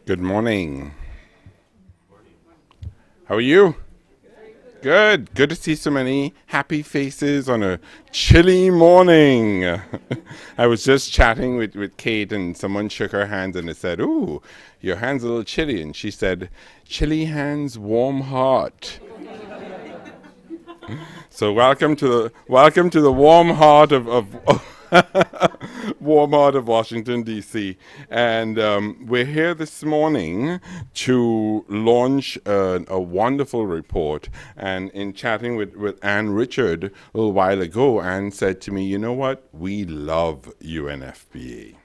Good morning. How are you? Good. Good to see so many happy faces on a chilly morning. I was just chatting with Kate, and someone shook her hands and they said, "Ooh, your hand's a little chilly." And she said, "Chilly hands, warm heart." So welcome to the warm heart of warm heart of Washington, D.C. And we're here this morning to launch a wonderful report. And in chatting with Ann Richard a little while ago, Ann said to me, "You know what? We love UNFPA."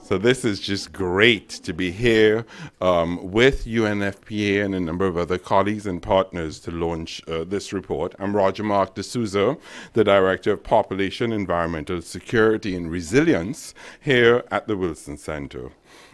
So this is just great to be here with UNFPA and a number of other colleagues and partners to launch this report. I'm Roger Mark D'Souza, the Director of Population, Environmental Security and Resilience here at the Wilson Center.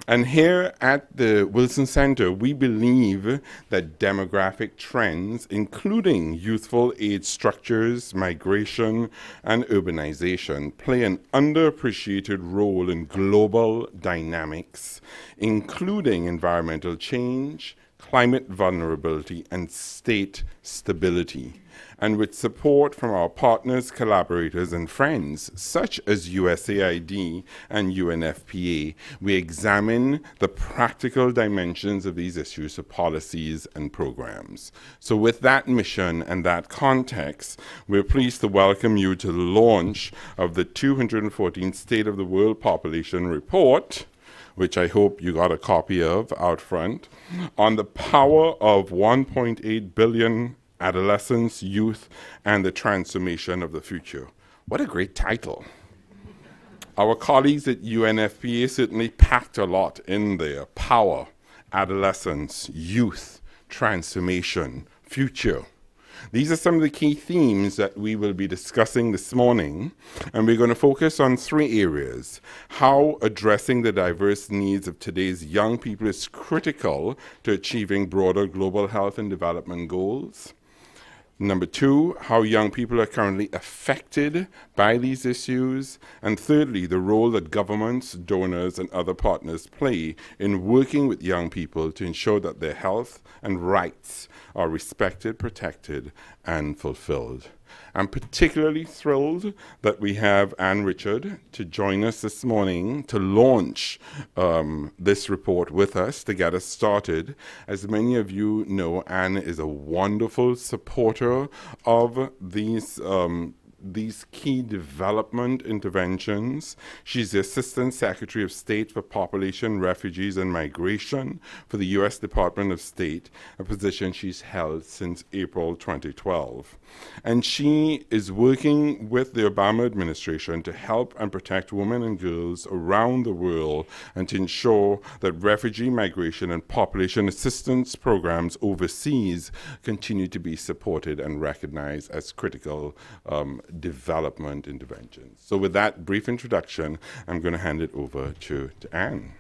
And here at the Wilson Center, we believe that demographic trends, including youthful age structures, migration, and urbanization, play an underappreciated role in global dynamics, including environmental change, climate vulnerability, and state stability. And with support from our partners, collaborators, and friends, such as USAID and UNFPA, we examine the practical dimensions of these issues for policies and programs. So with that mission and that context, we're pleased to welcome you to the launch of the 214th State of the World Population Report, which I hope you got a copy of out front, on the power of 1.8 billion adolescents, youth, and the transformation of the future. What a great title. Our colleagues at UNFPA certainly packed a lot in there. Power, adolescence, youth, transformation, future. These are some of the key themes that we will be discussing this morning, and we're going to focus on three areas. How addressing the diverse needs of today's young people is critical to achieving broader global health and development goals. Number two, how young people are currently affected by these issues. And thirdly, the role that governments, donors, and other partners play in working with young people to ensure that their health and rights are respected, protected, and fulfilled. I'm particularly thrilled that we have Ann Richard to join us this morning to launch this report with us to get us started. As many of you know, Ann is a wonderful supporter of these key development interventions. She's the Assistant Secretary of State for Population, Refugees, and Migration for the U.S. Department of State, a position she's held since April 2012. And she is working with the Obama administration to help and protect women and girls around the world and to ensure that refugee migration and population assistance programs overseas continue to be supported and recognized as critical development interventions. So with that brief introduction, I'm going to hand it over to Ann.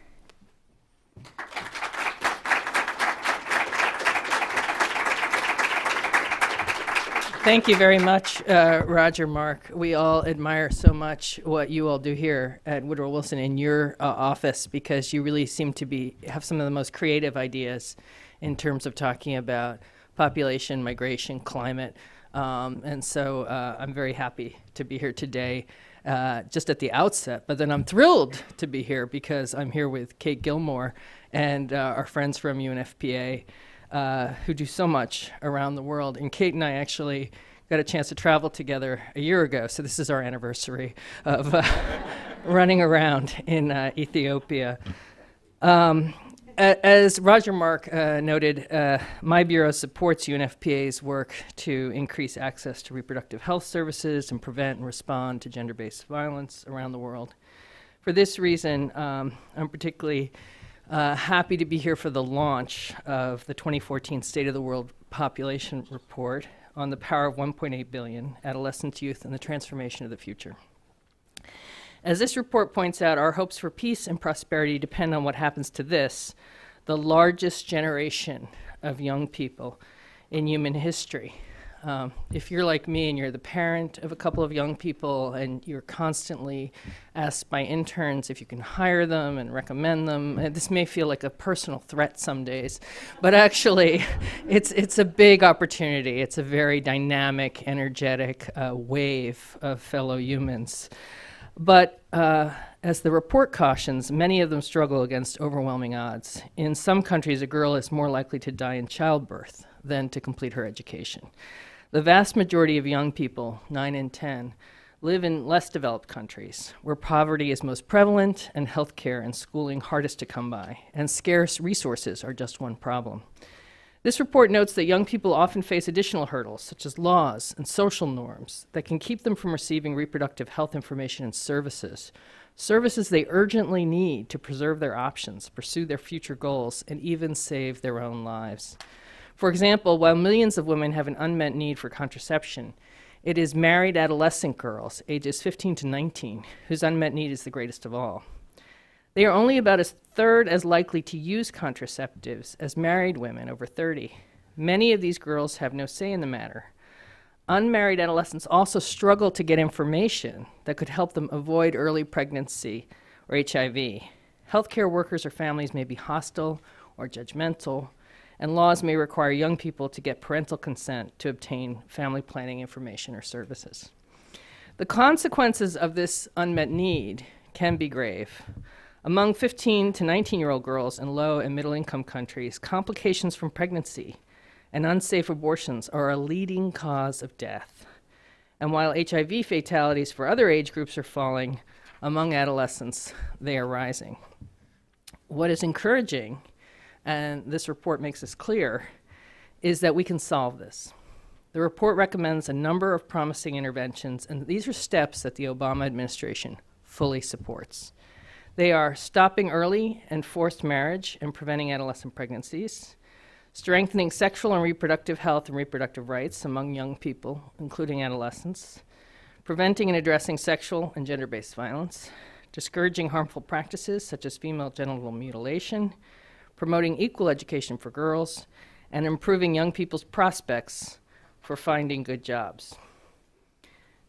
Thank you very much, Roger Mark. We all admire so much what you all do here at Woodrow Wilson in your office, because you really seem to have some of the most creative ideas in terms of talking about population, migration, climate. And so I'm very happy to be here today, just at the outset. But then I'm thrilled to be here because I'm here with Kate Gilmore and our friends from UNFPA, who do so much around the world. And Kate and I actually got a chance to travel together a year ago. So this is our anniversary of running around in Ethiopia. As Roger Mark noted, my bureau supports UNFPA's work to increase access to reproductive health services and prevent and respond to gender-based violence around the world. For this reason, I'm particularly happy to be here for the launch of the 2014 State of the World Population Report on the power of 1.8 billion adolescents, youth, and the transformation of the future. As this report points out, our hopes for peace and prosperity depend on what happens to this, the largest generation of young people in human history. If you're like me and you're the parent of a couple of young people and you're constantly asked by interns if you can hire them and recommend them, and this may feel like a personal threat some days, but actually it's a big opportunity. It's a very dynamic, energetic wave of fellow humans. But as the report cautions, many of them struggle against overwhelming odds. In some countries, a girl is more likely to die in childbirth than to complete her education. The vast majority of young people, 9 in 10, live in less developed countries where poverty is most prevalent and healthcare and schooling hardest to come by, and scarce resources are just one problem. This report notes that young people often face additional hurdles, such as laws and social norms, that can keep them from receiving reproductive health information and services they urgently need to preserve their options, pursue their future goals, and even save their own lives. For example, while millions of women have an unmet need for contraception, it is married adolescent girls, ages 15 to 19, whose unmet need is the greatest of all. They are only about a third as likely to use contraceptives as married women over 30. Many of these girls have no say in the matter. Unmarried adolescents also struggle to get information that could help them avoid early pregnancy or HIV. Healthcare workers or families may be hostile or judgmental, and laws may require young people to get parental consent to obtain family planning information or services. The consequences of this unmet need can be grave. Among 15 to 19-year-old girls in low and middle-income countries, complications from pregnancy and unsafe abortions are a leading cause of death. And while HIV fatalities for other age groups are falling, among adolescents, they are rising. What is encouraging, and this report makes this clear, is that we can solve this. The report recommends a number of promising interventions, and these are steps that the Obama administration fully supports. They are stopping early and forced marriage and preventing adolescent pregnancies, strengthening sexual and reproductive health and reproductive rights among young people, including adolescents, preventing and addressing sexual and gender-based violence, discouraging harmful practices such as female genital mutilation, promoting equal education for girls, and improving young people's prospects for finding good jobs.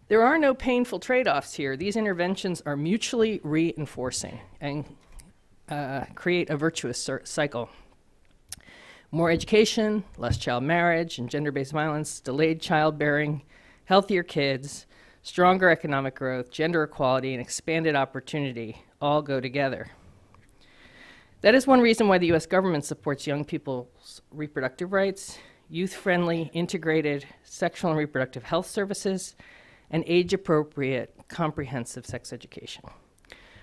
There are no painful trade-offs here. These interventions are mutually reinforcing and create a virtuous cycle. More education, less child marriage and gender-based violence, delayed childbearing, healthier kids, stronger economic growth, gender equality, and expanded opportunity all go together. That is one reason why the US government supports young people's reproductive rights, youth-friendly, integrated sexual and reproductive health services, and age-appropriate, comprehensive sex education.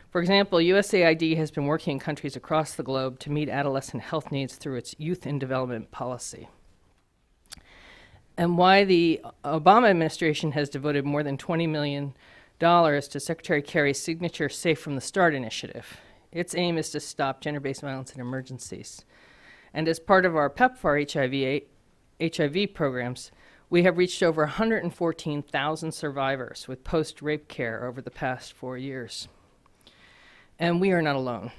For example, USAID has been working in countries across the globe to meet adolescent health needs through its Youth in Development policy. And why the Obama administration has devoted more than $20 million to Secretary Kerry's signature Safe from the Start initiative. Its aim is to stop gender-based violence in emergencies. And as part of our PEPFAR HIV programs, we have reached over 114,000 survivors with post-rape care over the past 4 years. And we are not alone.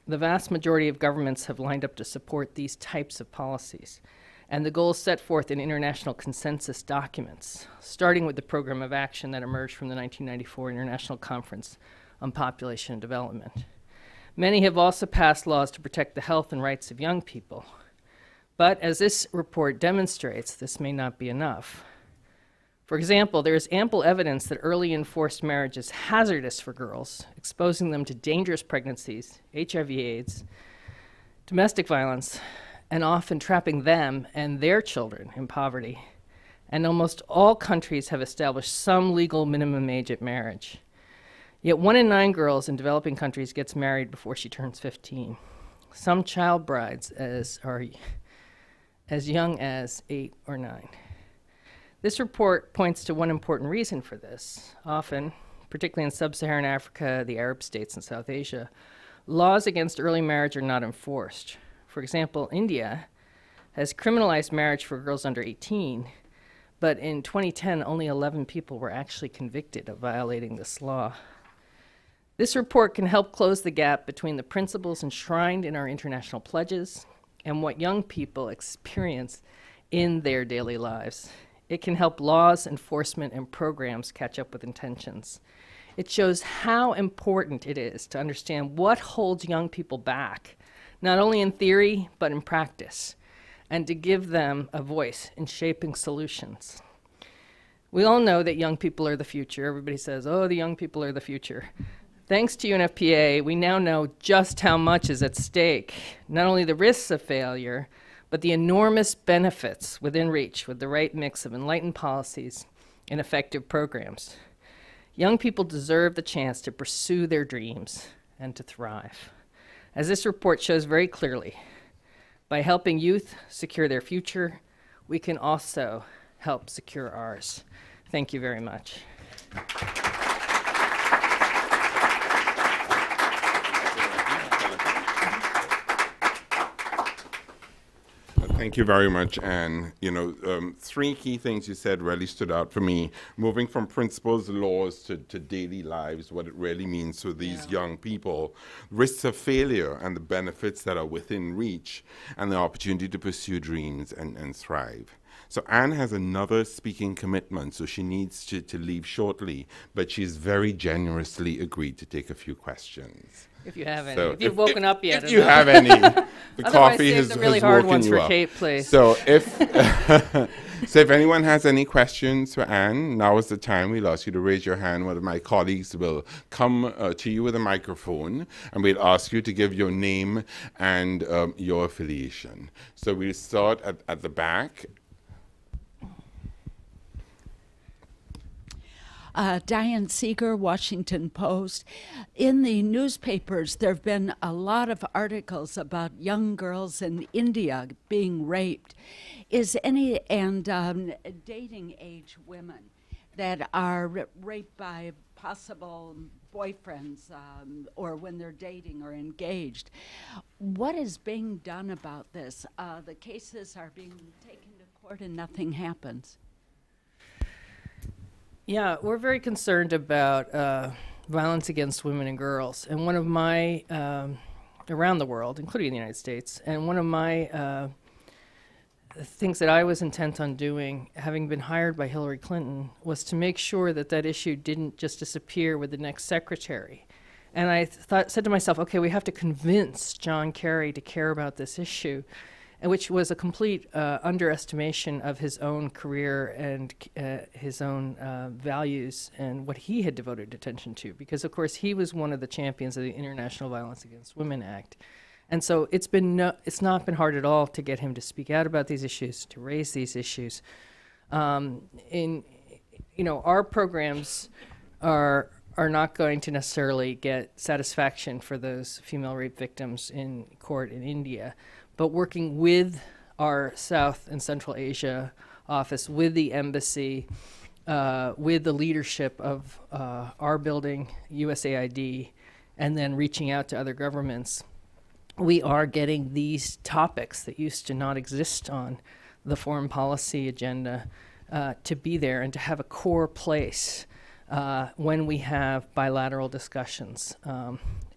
The vast majority of governments have lined up to support these types of policies, and the goals set forth in international consensus documents, starting with the program of action that emerged from the 1994 International Conference on Population and Development. Many have also passed laws to protect the health and rights of young people. But as this report demonstrates, this may not be enough. For example, there is ample evidence that early and forced marriage is hazardous for girls, exposing them to dangerous pregnancies, HIV/AIDS, domestic violence, and often trapping them and their children in poverty. And almost all countries have established some legal minimum age at marriage. Yet 1 in 9 girls in developing countries gets married before she turns 15. Some child brides are as young as 8 or 9. This report points to one important reason for this. Often, particularly in sub-Saharan Africa, the Arab states, and South Asia, laws against early marriage are not enforced. For example, India has criminalized marriage for girls under 18, but in 2010, only 11 people were actually convicted of violating this law. This report can help close the gap between the principles enshrined in our international pledges and what young people experience in their daily lives. It can help laws, enforcement, and programs catch up with intentions. It shows how important it is to understand what holds young people back, not only in theory, but in practice, and to give them a voice in shaping solutions. We all know that young people are the future. Everybody says, oh, the young people are the future. Thanks to UNFPA, we now know just how much is at stake, not only the risks of failure, but the enormous benefits within reach with the right mix of enlightened policies and effective programs. Young people deserve the chance to pursue their dreams and to thrive. As this report shows very clearly, by helping youth secure their future, we can also help secure ours. Thank you very much. Thank you very much, Anne. You know, three key things you said really stood out for me. Moving from principles, laws to daily lives, what it really means to these young people, risks of failure and the benefits that are within reach, and the opportunity to pursue dreams and thrive. So Anne has another speaking commitment, so she needs to leave shortly, but she's very generously agreed to take a few questions. If you have any. So if you've woken up yet. If you have any. The coffee has the really hard woken ones you for up. Kate, please. So if anyone has any questions for Anne, now is the time. We'll ask you to raise your hand. One of my colleagues will come to you with a microphone, and we'll ask you to give your name and your affiliation. So we'll start at the back. Diane Seeger, Washington Post. In the newspapers, there have been a lot of articles about young girls in India being raped. And dating age women that are raped by possible boyfriends or when they're dating or engaged. What is being done about this? The cases are being taken to court and nothing happens. Yeah, we're very concerned about violence against women and girls. And one of my, around the world, including the United States, and one of my things that I was intent on doing, having been hired by Hillary Clinton, was to make sure that that issue didn't just disappear with the next secretary. And I said to myself, okay, we have to convince John Kerry to care about this issue, which was a complete underestimation of his own career and his own values and what he had devoted attention to. Because, of course, he was one of the champions of the International Violence Against Women Act. And so it's not been hard at all to get him to speak out about these issues, to raise these issues. Our programs are not going to necessarily get satisfaction for those female rape victims in court in India. But working with our South and Central Asia office, with the embassy, with the leadership of our building, USAID, and then reaching out to other governments, we are getting these topics that used to not exist on the foreign policy agenda to be there and to have a core place when we have bilateral discussions.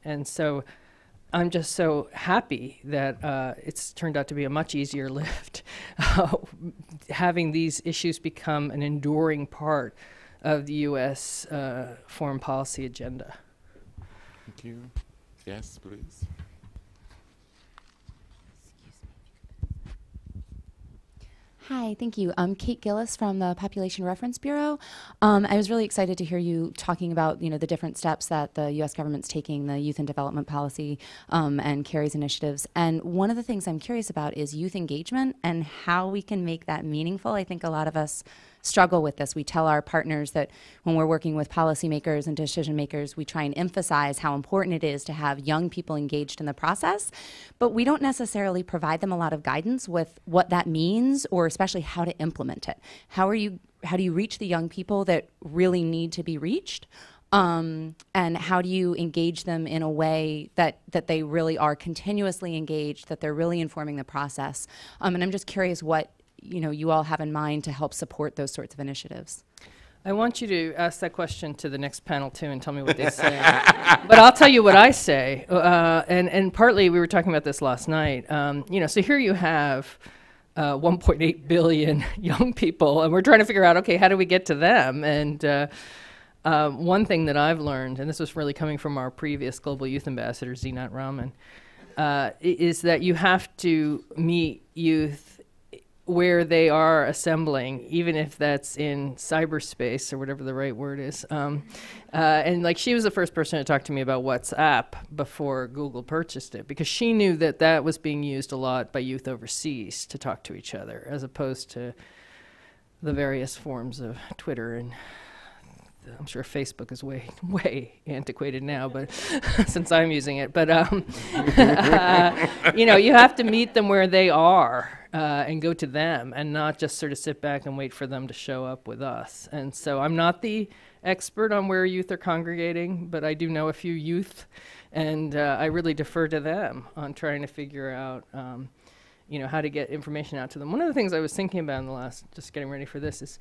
And so I'm just so happy that it's turned out to be a much easier lift, having these issues become an enduring part of the U.S. Foreign policy agenda. Thank you. Yes, please. Hi, thank you. I'm Kate Gillis from the Population Reference Bureau. I was really excited to hear you talking about, the different steps that the U.S. government's taking, the youth and development policy and Kerry's initiatives. And one of the things I'm curious about is youth engagement and how we can make that meaningful. I think a lot of us struggle with this. We tell our partners that when we're working with policymakers and decision makers, we try and emphasize how important it is to have young people engaged in the process, but we don't necessarily provide them a lot of guidance with what that means, or especially how to implement it. How do you reach the young people that really need to be reached? And how do you engage them in a way that they really are continuously engaged, that they're really informing the process? And I'm just curious what you all have in mind to help support those sorts of initiatives. I want you to ask that question to the next panel too and tell me what they say. But I'll tell you what I say. And partly we were talking about this last night. So here you have 1.8 billion young people, and we're trying to figure out, okay, how do we get to them? And one thing that I've learned, and this was really coming from our previous global youth ambassador, Zinat Rahman, is that you have to meet youth where they are assembling, even if that's in cyberspace or whatever the right word is. And like, she was the first person to talk to me about WhatsApp before Google purchased it, because she knew that that was being used a lot by youth overseas to talk to each other, as opposed to the various forms of Twitter, and I'm sure Facebook is way antiquated now, but since I'm using it. But you know, you have to meet them where they are and go to them, and not just sort of sit back and wait for them to show up with us. And so I'm not the expert on where youth are congregating, but I do know a few youth, and I really defer to them on trying to figure out you know, how to get information out to them. One of the things I was thinking about in the last, just getting ready for this, is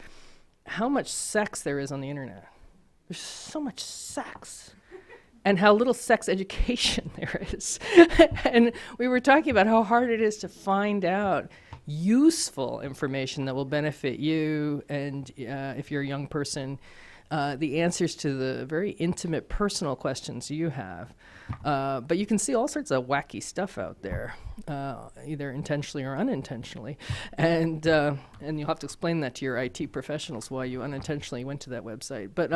how much sex there is on the internet. There's so much sex, and how little sex education there is. And we were talking about how hard it is to find out useful information that will benefit you, and if you're a young person, the answers to the very intimate personal questions you have. But you can see all sorts of wacky stuff out there, either intentionally or unintentionally. And you'll have to explain that to your IT professionals why you unintentionally went to that website. But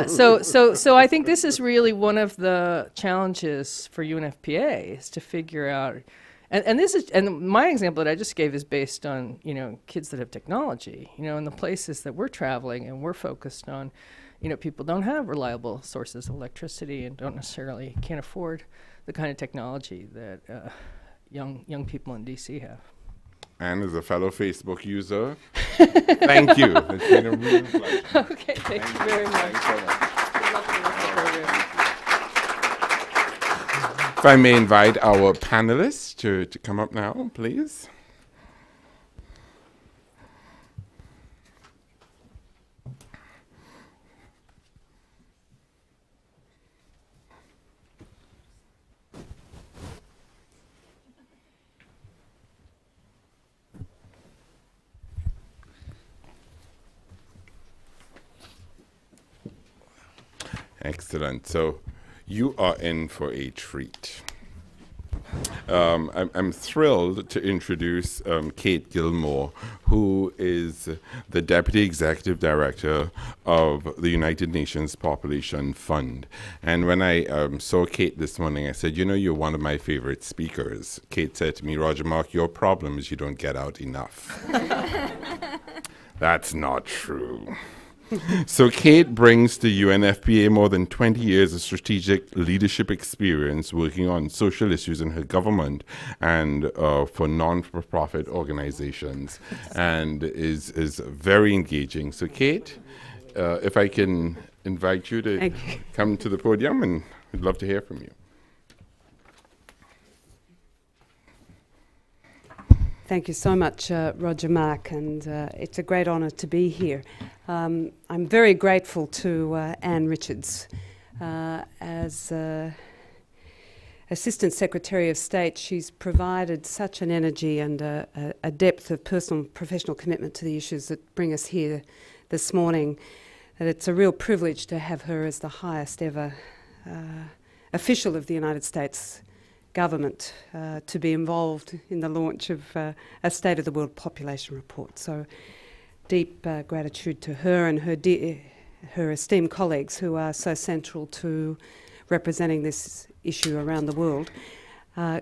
so I think this is really one of the challenges for UNFPA, is to figure out. And this is, and my example that I just gave is based on, you know, kids that have technology, you know, in the places that we're traveling and we're focused on, you know, people don't have reliable sources of electricity and can't afford the kind of technology that young people in DC have. And as a fellow Facebook user, thank you. It's been a real pleasure. Okay, thank you very much. Thanks so much. Good luck with the rest of the program. If I may invite our panelists to come up now, please. Excellent. So you are in for a treat. I'm thrilled to introduce Kate Gilmore, who is the Deputy Executive Director of the United Nations Population Fund. And when I saw Kate this morning, I said, you know, you're one of my favorite speakers. Kate said to me, Roger Mark, your problem is you don't get out enough. That's not true. So Kate brings to UNFPA more than 20 years of strategic leadership experience working on social issues in her government and for non-for-profit organizations, and is very engaging. So Kate, if I can invite you to come to the podium, and we'd love to hear from you. Thank you so much, Roger Mark, and it's a great honour to be here. I'm very grateful to Anne Richards. As Assistant Secretary of State, she's provided such an energy and a depth of personal and professional commitment to the issues that bring us here this morning, that it's a real privilege to have her as the highest ever official of the United States government to be involved in the launch of a State of the World Population Report. So deep gratitude to her and her esteemed colleagues who are so central to representing this issue around the world.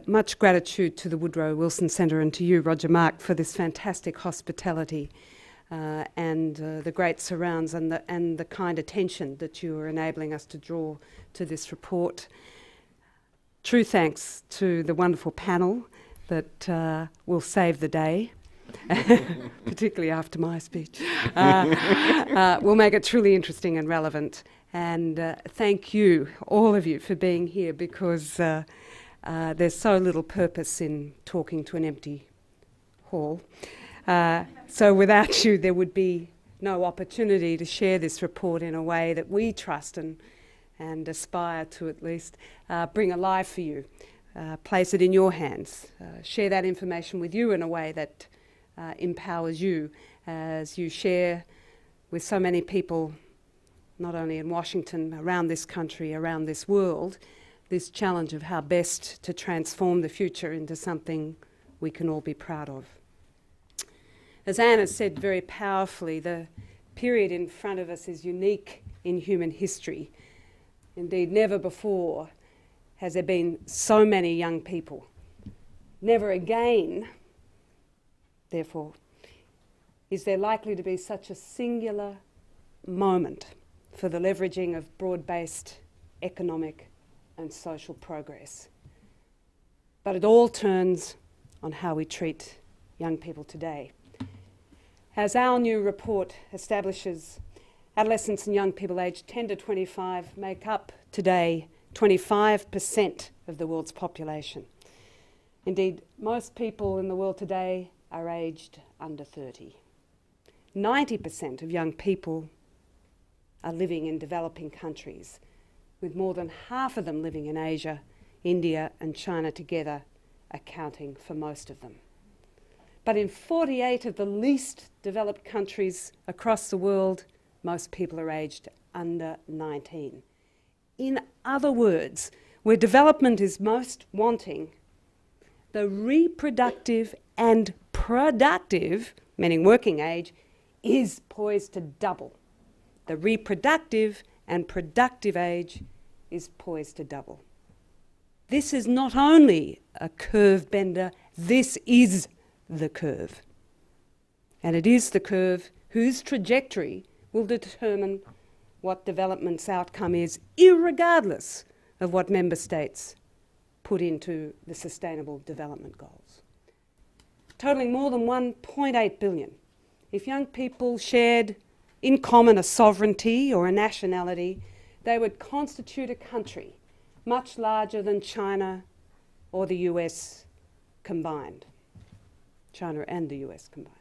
Much gratitude to the Woodrow Wilson Centre and to you, Roger Mark, for this fantastic hospitality and the great surrounds and the kind attention that you are enabling us to draw to this report. True thanks to the wonderful panel that will save the day, particularly after my speech. Will make it truly interesting and relevant. And thank you, all of you, for being here, because there's so little purpose in talking to an empty hall. So without you, there would be no opportunity to share this report in a way that we trust and aspire to at least bring alive for you. place it in your hands. Share that information with you in a way that empowers you as you share with so many people, not only in Washington, around this country, around this world, this challenge of how best to transform the future into something we can all be proud of. As Anne has said very powerfully, the period in front of us is unique in human history. Indeed, never before has there been so many young people. Never again, therefore, is there likely to be such a singular moment for the leveraging of broad-based economic and social progress. But it all turns on how we treat young people today. As our new report establishes, adolescents and young people aged 10 to 25 make up today 25% of the world's population. Indeed, most people in the world today are aged under 30. 90% of young people are living in developing countries, with more than half of them living in Asia, India and China together accounting for most of them. But in 48 of the least developed countries across the world, most people are aged under 19. In other words, where development is most wanting, the reproductive and productive, meaning working age, is poised to double. The reproductive and productive age is poised to double. This is not only a curve bender, this is the curve. And it is the curve whose trajectory will determine what development's outcome is, irregardless of what member states put into the Sustainable Development Goals. Totaling more than 1.8 billion. If young people shared in common a sovereignty or a nationality, they would constitute a country much larger than China or the US combined. China and the US combined.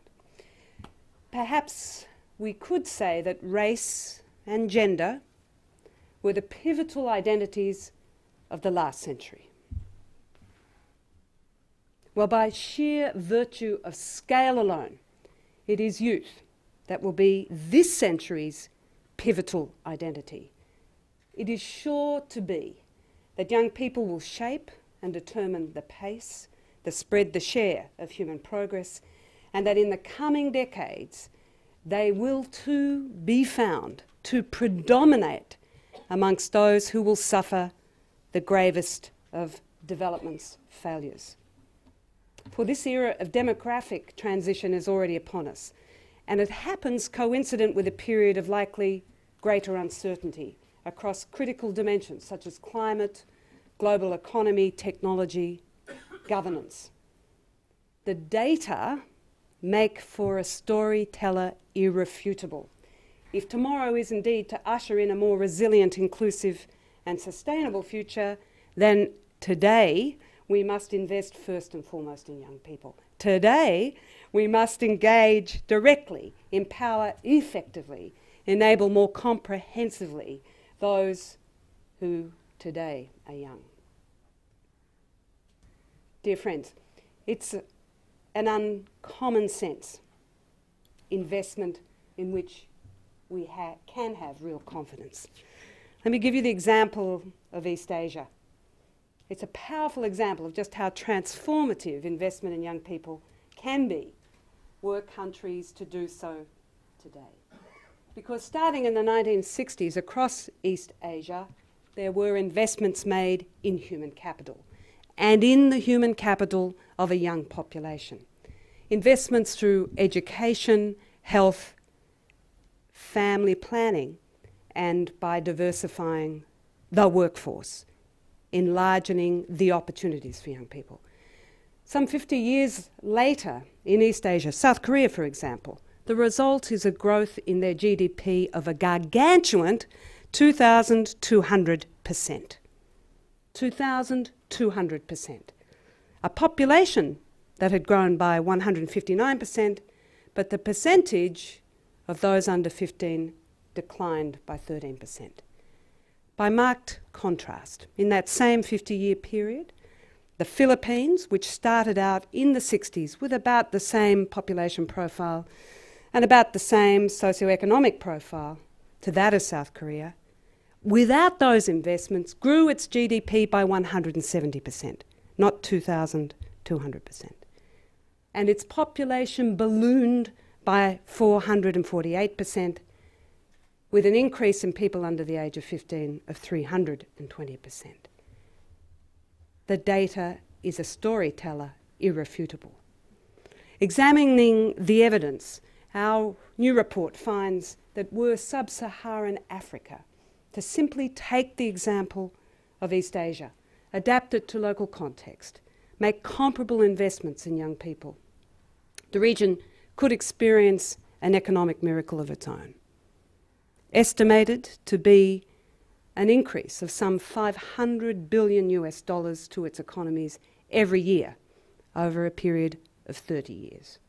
Perhaps we could say that race and gender were the pivotal identities of the last century. Well, by sheer virtue of scale alone, it is youth that will be this century's pivotal identity. It is sure to be that young people will shape and determine the pace, the spread, the share of human progress, and that in the coming decades, they will too be found to predominate amongst those who will suffer the gravest of development's failures. For this era of demographic transition is already upon us, and it happens coincident with a period of likely greater uncertainty across critical dimensions such as climate, global economy, technology, governance. The data make for a storyteller irrefutable. If tomorrow is indeed to usher in a more resilient, inclusive and sustainable future, then today we must invest first and foremost in young people. Today we must engage directly, empower effectively, enable more comprehensively those who today are young. Dear friends, it's an uncommon sense investment in which we can have real confidence. Let me give you the example of East Asia. It's a powerful example of just how transformative investment in young people can be were countries to do so today. Because starting in the 1960s across East Asia, there were investments made in human capital and in the human capital of a young population. Investments through education, health, family planning, and by diversifying the workforce, enlarging the opportunities for young people. Some 50 years later in East Asia, South Korea for example, the result is a growth in their GDP of a gargantuan 2,200%. 2,200%. A population that had grown by 159%, but the percentage of those under 15 declined by 13%. By marked contrast, in that same 50-year period, The Philippines, which started out in the 60s with about the same population profile and about the same socioeconomic profile to that of South Korea, without those investments, grew its GDP by 170%, not 2,200%. And its population ballooned by 448%, with an increase in people under the age of 15 of 320%. The data is a storyteller, irrefutable. Examining the evidence, our new report finds that were sub-Saharan Africa to simply take the example of East Asia, adapt it to local context, make comparable investments in young people, the region could experience an economic miracle of its own. Estimated to be an increase of some $500 billion to its economies every year over a period of 30 years.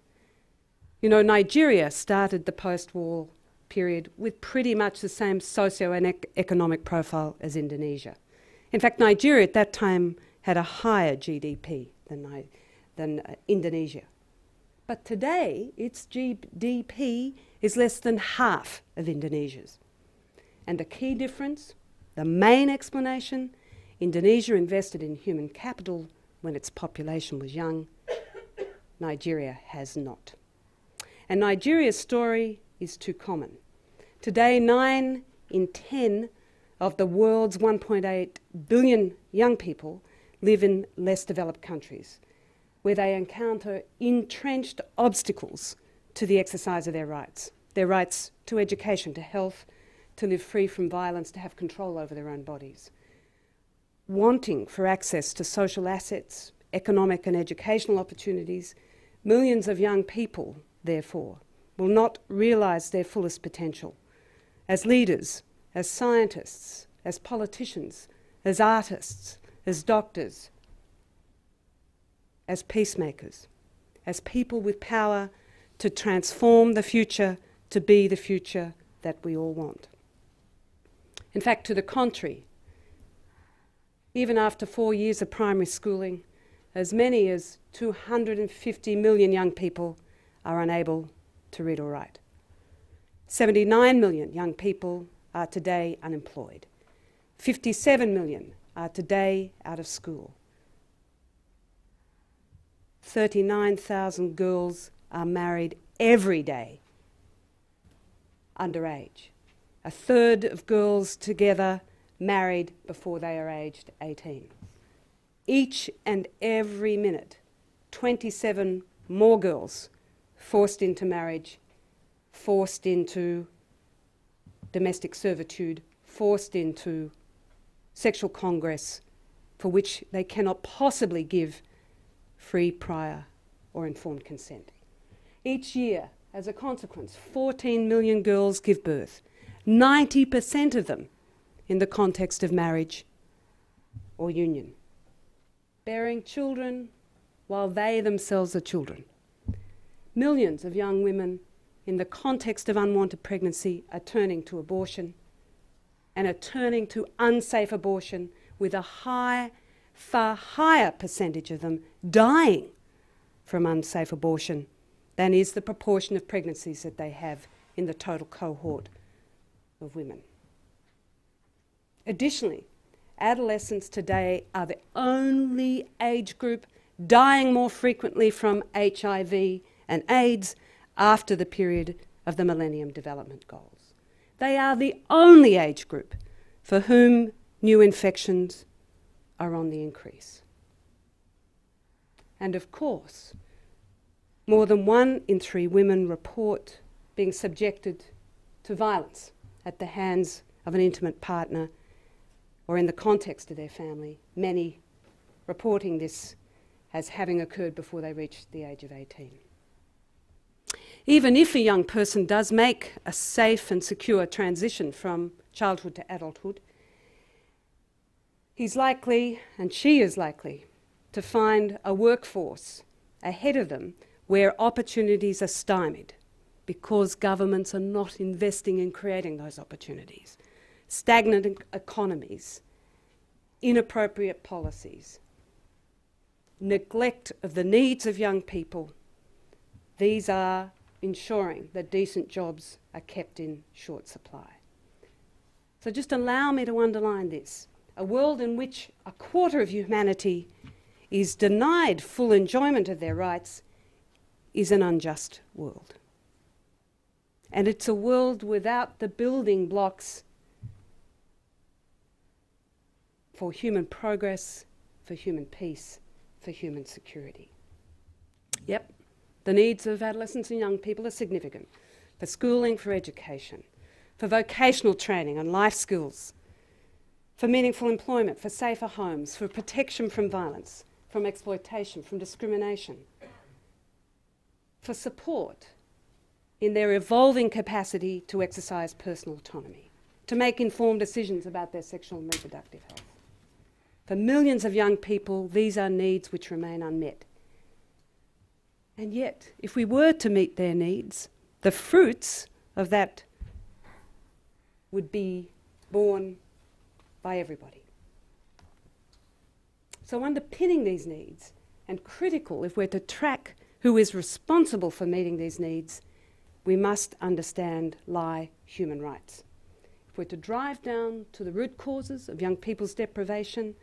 You know, Nigeria started the post-war period with pretty much the same socio and economic profile as Indonesia. In fact, Nigeria at that time had a higher GDP than Indonesia. But today, its GDP is less than half of Indonesia's. And the key difference, the main explanation, Indonesia invested in human capital when its population was young. Nigeria has not. And Nigeria's story is too common. Today, 9 in 10 of the world's 1.8 billion young people live in less developed countries, where they encounter entrenched obstacles to the exercise of their rights to education, to health, to live free from violence, to have control over their own bodies. Wanting for access to social assets, economic and educational opportunities, millions of young people, therefore, will not realise their fullest potential as leaders, as scientists, as politicians, as artists, as doctors, as peacemakers, as people with power to transform the future to be the future that we all want. In fact, to the contrary, even after 4 years of primary schooling, as many as 250 million young people are unable to read or write. 79 million young people are today unemployed. 57 million are today out of school. 39,000 girls are married every day underage. A third of girls together married before they are aged 18. Each and every minute, 27 more girls forced into marriage, forced into domestic servitude, forced into sexual congress for which they cannot possibly give free, prior or informed consent. Each year, as a consequence, 14 million girls give birth, 90% of them in the context of marriage or union, bearing children while they themselves are children. Millions of young women in the context of unwanted pregnancy are turning to abortion and are turning to unsafe abortion, with a far higher percentage of them dying from unsafe abortion than is the proportion of pregnancies that they have in the total cohort of women. Additionally, adolescents today are the only age group dying more frequently from HIV and AIDS after the period of the Millennium Development Goals. They are the only age group for whom new infections are on the increase. And of course, more than 1 in 3 women report being subjected to violence at the hands of an intimate partner or in the context of their family, many reporting this as having occurred before they reached the age of 18. Even if a young person does make a safe and secure transition from childhood to adulthood, he's likely, and she is likely, to find a workforce ahead of them where opportunities are stymied because governments are not investing in creating those opportunities. Stagnant economies, inappropriate policies, neglect of the needs of young people, these are ensuring that decent jobs are kept in short supply. So just allow me to underline this. A world in which a quarter of humanity is denied full enjoyment of their rights is an unjust world. And it's a world without the building blocks for human progress, for human peace, for human security. Yep, the needs of adolescents and young people are significant for schooling, for education, for vocational training and life skills, for meaningful employment, for safer homes, for protection from violence, from exploitation, from discrimination, for support in their evolving capacity to exercise personal autonomy, to make informed decisions about their sexual and reproductive health. For millions of young people, these are needs which remain unmet. And yet, if we were to meet their needs, the fruits of that would be borne by everybody. So underpinning these needs, and critical if we're to track who is responsible for meeting these needs, we must understand lie human rights. If we're to drive down to the root causes of young people's deprivation,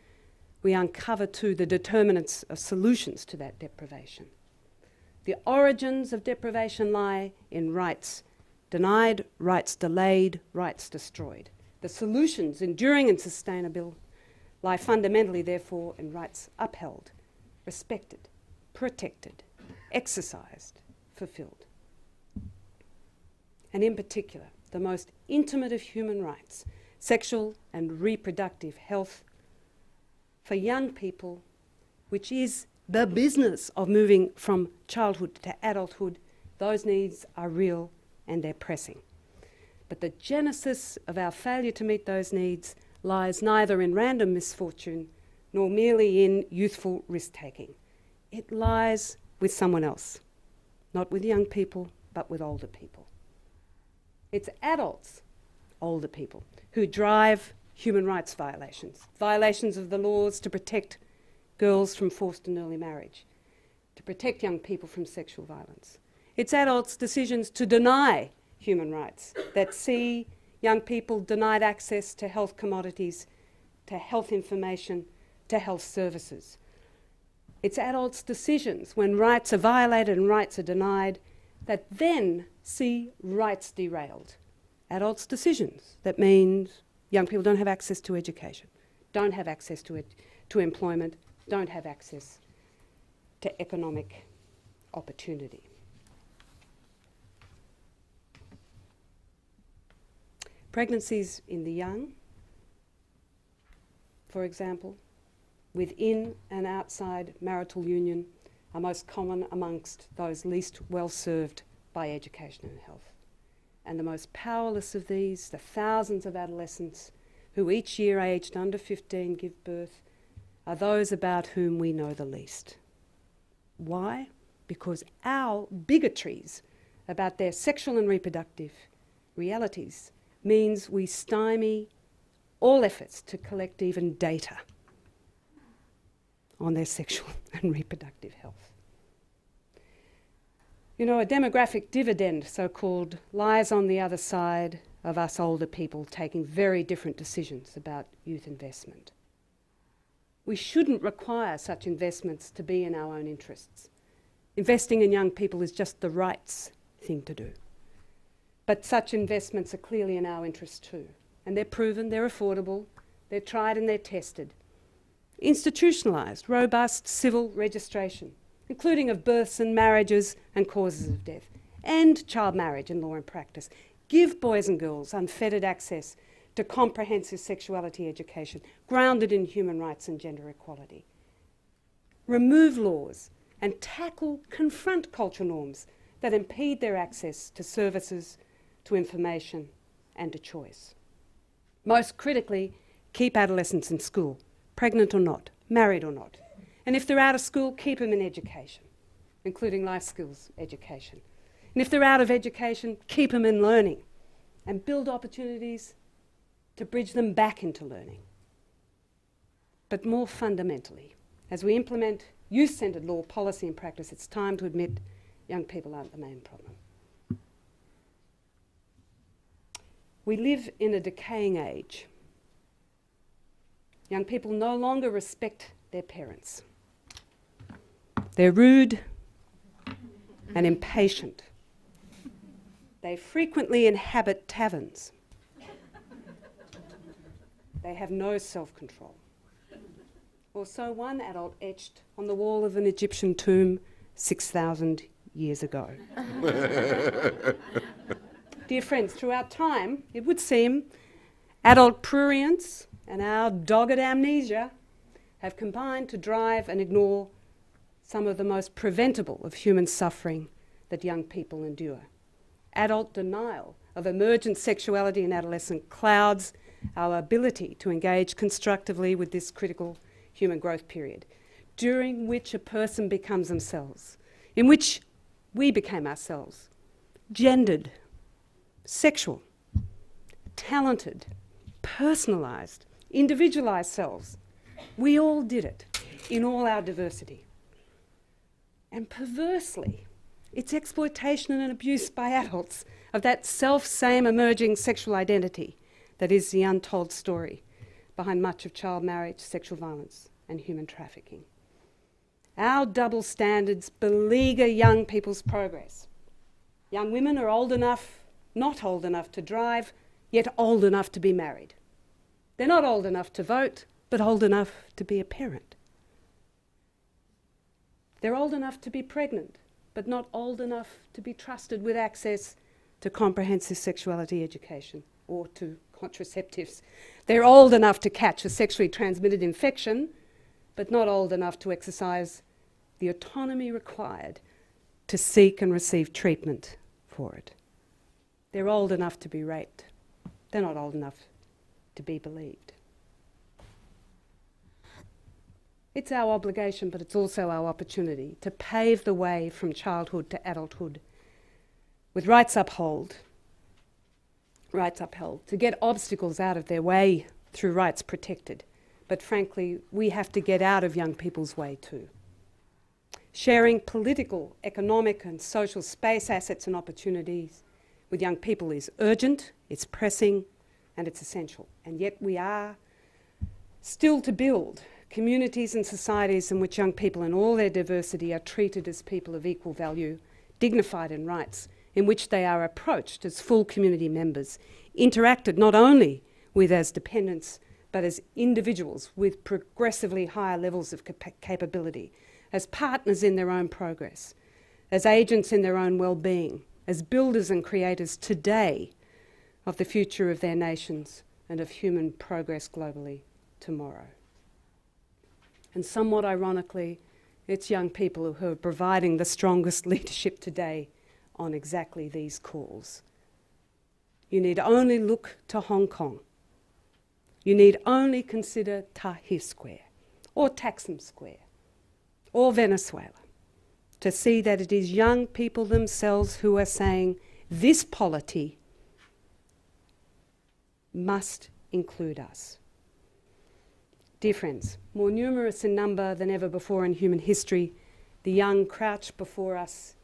we uncover too the determinants of solutions to that deprivation. The origins of deprivation lie in rights denied, rights delayed, rights destroyed. The solutions, enduring and sustainable, lie fundamentally, therefore, in rights upheld, respected, protected, exercised, fulfilled. And in particular, the most intimate of human rights, sexual and reproductive health for young people, which is the business of moving from childhood to adulthood. Those needs are real and they're pressing. But the genesis of our failure to meet those needs lies neither in random misfortune nor merely in youthful risk-taking. It lies with someone else, not with young people, but with older people. It's adults, older people, who drive human rights violations, violations of the laws to protect girls from forced and early marriage, to protect young people from sexual violence. It's adults' decisions to deny human rights that see young people denied access to health commodities, to health information, to health services. It's adults' decisions when rights are violated and rights are denied that then see rights derailed. Adults' decisions that means young people don't have access to education, don't have access to employment, don't have access to economic opportunity. Pregnancies in the young, for example, within and outside marital union, are most common amongst those least well served by education and health. And the most powerless of these, the thousands of adolescents who each year aged under 15 give birth, are those about whom we know the least. Why? Because our bigotries about their sexual and reproductive realities means we stymie all efforts to collect even data on their sexual and reproductive health. You know, a demographic dividend, so-called, lies on the other side of us older people taking very different decisions about youth investment. We shouldn't require such investments to be in our own interests. Investing in young people is just the right thing to do. But such investments are clearly in our interest too. And they're proven, they're affordable, they're tried and they're tested. Institutionalised, robust civil registration, including of births and marriages and causes of death, and child marriage in law and practice. Give boys and girls unfettered access to comprehensive sexuality education, grounded in human rights and gender equality. Remove laws and confront cultural norms that impede their access to services, to information, and to choice. Most critically, keep adolescents in school, pregnant or not, married or not. And if they're out of school, keep them in education, including life skills education. And if they're out of education, keep them in learning and build opportunities to bridge them back into learning. But more fundamentally, as we implement youth-centred law, policy and practice, it's time to admit young people aren't the main problem. We live in a decaying age. Young people no longer respect their parents. They're rude and impatient. They frequently inhabit taverns. They have no self-control. Or so one adult etched on the wall of an Egyptian tomb 6,000 years ago. Dear friends, throughout time, it would seem adult prurience and our dogged amnesia have combined to drive and ignore some of the most preventable of human suffering that young people endure. Adult denial of emergent sexuality in adolescence clouds our ability to engage constructively with this critical human growth period, during which a person becomes themselves, in which we became ourselves, gendered, sexual, talented, personalised, individualised selves. We all did it in all our diversity. And perversely, it's exploitation and abuse by adults of that self-same emerging sexual identity that is the untold story behind much of child marriage, sexual violence and human trafficking. Our double standards beleaguer young people's progress. Young women are old enough, not old enough to drive, yet old enough to be married. They're not old enough to vote, but old enough to be a parent. They're old enough to be pregnant, but not old enough to be trusted with access to comprehensive sexuality education or to contraceptives. They're old enough to catch a sexually transmitted infection, but not old enough to exercise the autonomy required to seek and receive treatment for it. They're old enough to be raped. They're not old enough to be believed. It's our obligation, but it's also our opportunity to pave the way from childhood to adulthood with rights upheld, to get obstacles out of their way through rights protected. But frankly, we have to get out of young people's way too. Sharing political, economic and social space assets and opportunities with young people is urgent, it's pressing and it's essential. And yet we are still to build communities and societies in which young people in all their diversity are treated as people of equal value, dignified in rights, in which they are approached as full community members, interacted not only with as dependents, but as individuals with progressively higher levels of capability, as partners in their own progress, as agents in their own well-being, as builders and creators today of the future of their nations and of human progress globally tomorrow. And somewhat ironically, it's young people who are providing the strongest leadership today on exactly these calls. You need only look to Hong Kong. You need only consider Tahrir Square or Taksim Square or Venezuela to see that it is young people themselves who are saying this polity must include us. Dear friends, more numerous in number than ever before in human history, the young crouch before us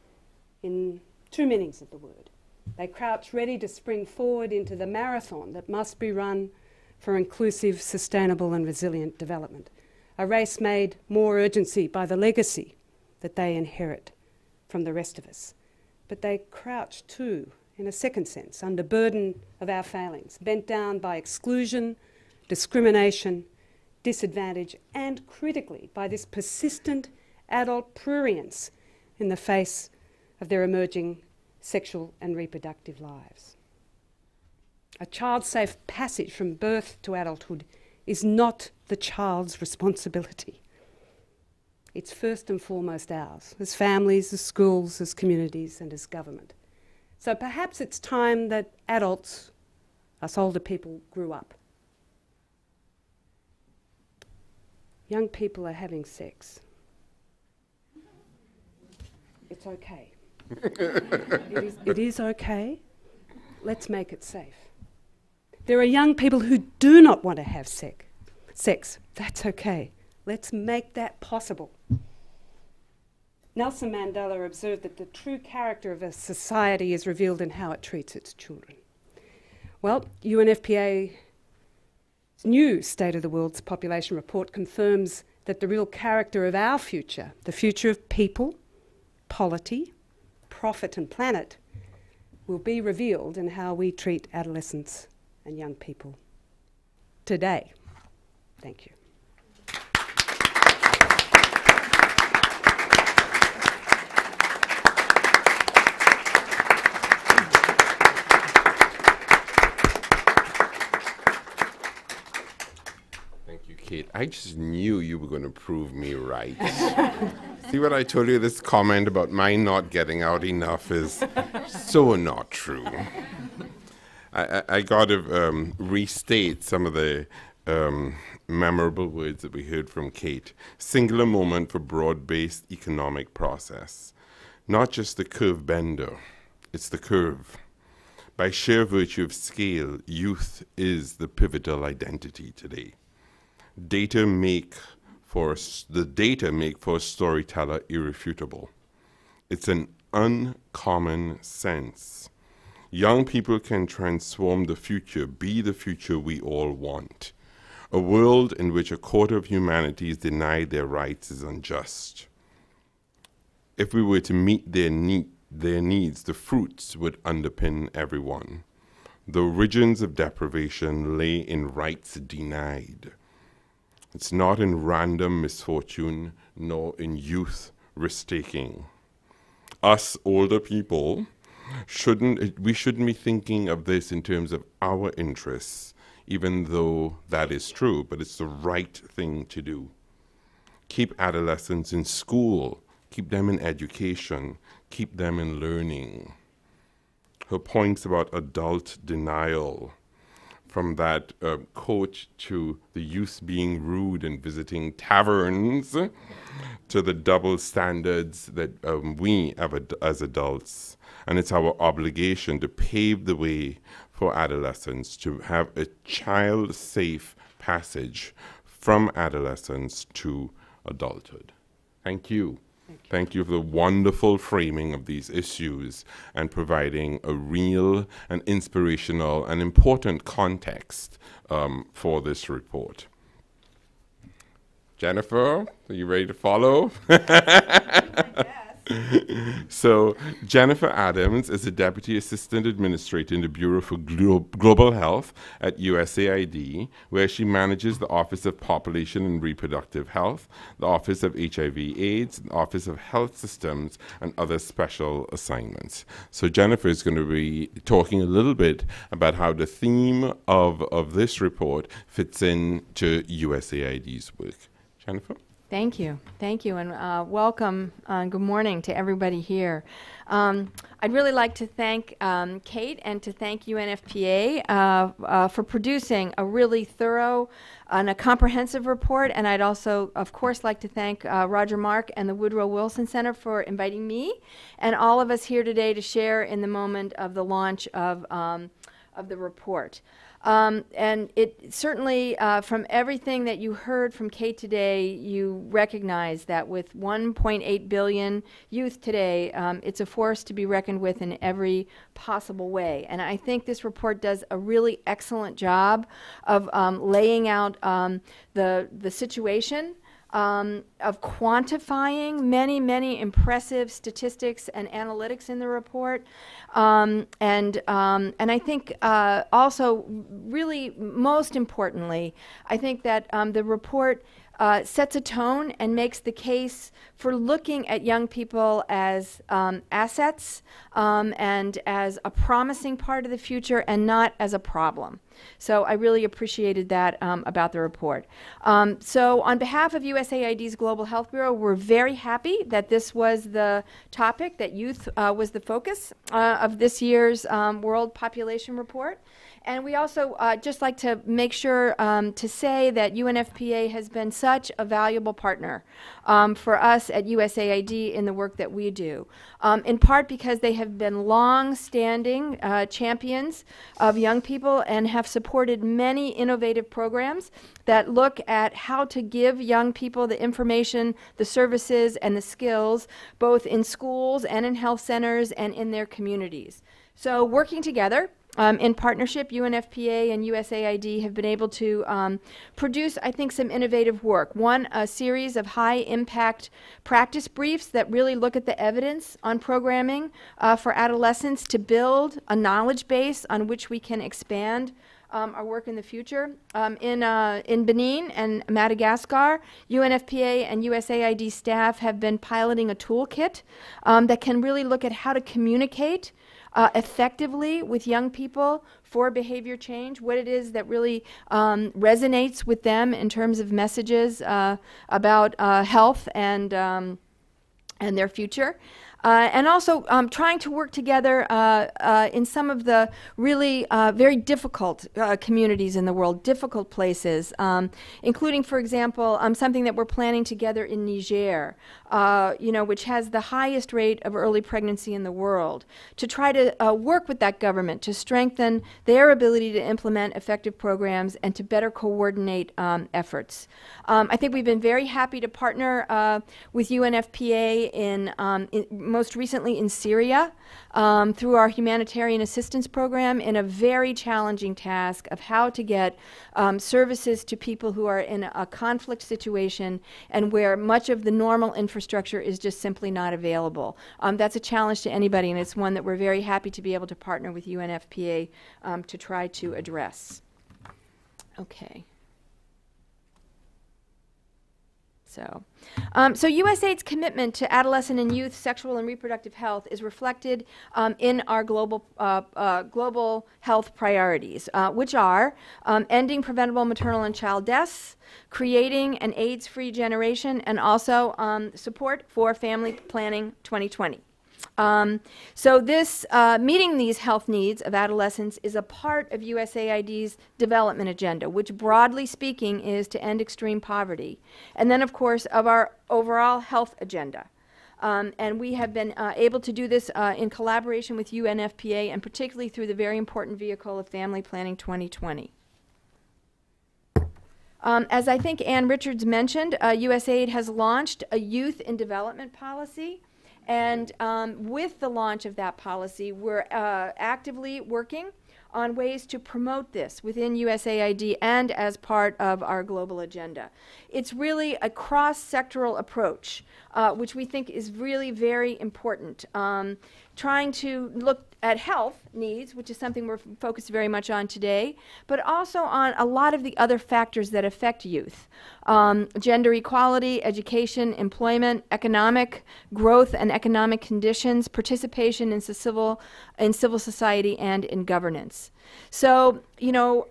in two meanings of the word. They crouch ready to spring forward into the marathon that must be run for inclusive, sustainable and resilient development, a race made more urgency by the legacy that they inherit from the rest of us. But they crouch too, in a second sense, under burden of our failings, bent down by exclusion, discrimination, disadvantage, and critically by this persistent adult prurience in the face of their emerging sexual and reproductive lives. A child-safe passage from birth to adulthood is not the child's responsibility. It's first and foremost ours, as families, as schools, as communities, and as government. So perhaps it's time that adults, us older people, grew up. Young people are having sex. It's okay. It is okay. Let's make it safe. There are young people who do not want to have sex. That's okay. Let's make that possible. Nelson Mandela observed that the true character of a society is revealed in how it treats its children. Well, UNFPA's new State of the World's Population Report confirms that the real character of our future, the future of people, polity, profit and planet, will be revealed in how we treat adolescents and young people today. Thank you. Thank you, Kate. I just knew you were going to prove me right. See what I told you? This comment about mine not getting out enough is so not true. I got to restate some of the memorable words that we heard from Kate. Singular moment for broad-based economic process. Not just the curve bender, it's the curve. By sheer virtue of scale, youth is the pivotal identity today. The data make for a storyteller irrefutable. It's an uncommon sense. Young people can transform the future, be the future we all want. A world in which a quarter of humanity is denied their rights is unjust. If we were to meet their needs, the fruits would underpin everyone. The origins of deprivation lay in rights denied. It's not in random misfortune, nor in youth risk-taking. Us older people, we shouldn't be thinking of this in terms of our interests, even though that is true, but it's the right thing to do. Keep adolescents in school, keep them in education, keep them in learning. Her points about adult denial, from that quote to the youth being rude and visiting taverns, to the double standards that we have as adults. And it's our obligation to pave the way for adolescents to have a child-safe passage from adolescence to adulthood. Thank you. Thank you for the wonderful framing of these issues and providing a real and inspirational and important context for this report. Jennifer, are you ready to follow? So, Jennifer Adams is a Deputy Assistant Administrator in the Bureau for Global Health at USAID, where she manages the Office of Population and Reproductive Health, the Office of HIV/AIDS, the Office of Health Systems, and other special assignments. So Jennifer is going to be talking a little bit about how the theme of this report fits into USAID's work. Jennifer? Thank you, and welcome, good morning to everybody here. I'd really like to thank Kate and to thank UNFPA for producing a really thorough and a comprehensive report, and I'd also, of course, like to thank Roger Mark and the Woodrow Wilson Center for inviting me and all of us here today to share in the moment of the launch of the report. And it certainly, from everything that you heard from Kate today, you recognize that with 1.8 billion youth today, it's a force to be reckoned with in every possible way. And I think this report does a really excellent job of laying out the situation, of quantifying many impressive statistics and analytics in the report, and I think also really most importantly, I think that the report sets a tone and makes the case for looking at young people as assets and as a promising part of the future and not as a problem. So I really appreciated that about the report. So on behalf of USAID's Global Health Bureau, we're very happy that this was the topic, that youth was the focus of this year's World Population Report. And we also just like to make sure to say that UNFPA has been such such a valuable partner for us at USAID in the work that we do, in part because they have been long-standing champions of young people and have supported many innovative programs that look at how to give young people the information, the services, and the skills, both in schools and in health centers and in their communities. So working together, in partnership, UNFPA and USAID have been able to produce, I think, some innovative work. One, a series of high-impact practice briefs that really look at the evidence on programming for adolescents to build a knowledge base on which we can expand our work in the future. In Benin and Madagascar, UNFPA and USAID staff have been piloting a toolkit that can really look at how to communicate effectively with young people for behavior change, what it is that really resonates with them in terms of messages about health and their future. And also trying to work together in some of the really very difficult communities in the world, difficult places, including, for example, something that we're planning together in Niger, which has the highest rate of early pregnancy in the world, to try to work with that government to strengthen their ability to implement effective programs and to better coordinate efforts. I think we've been very happy to partner with UNFPA in most recently in Syria through our humanitarian assistance program in a very challenging task of how to get services to people who are in a conflict situation and where much of the normal infrastructure is just simply not available. That's a challenge to anybody, and it's one that we're very happy to be able to partner with UNFPA to try to address. Okay. So USAID's commitment to adolescent and youth sexual and reproductive health is reflected in our global health priorities, which are ending preventable maternal and child deaths, creating an AIDS-free generation, and also support for Family Planning 2020. So this meeting these health needs of adolescents is a part of USAID's development agenda, which broadly speaking is to end extreme poverty, and then of course of our overall health agenda. And we have been able to do this in collaboration with UNFPA and particularly through the very important vehicle of Family Planning 2020. As I think Ann Richards mentioned, USAID has launched a youth in development policy. And with the launch of that policy, we're actively working on ways to promote this within USAID and as part of our global agenda. It's really a cross-sectoral approach, which we think is really very important. Trying to look at health needs, which is something we're focused very much on today, but also on a lot of the other factors that affect youth. Gender equality, education, employment, economic growth and economic conditions, participation in civil society and in governance. So,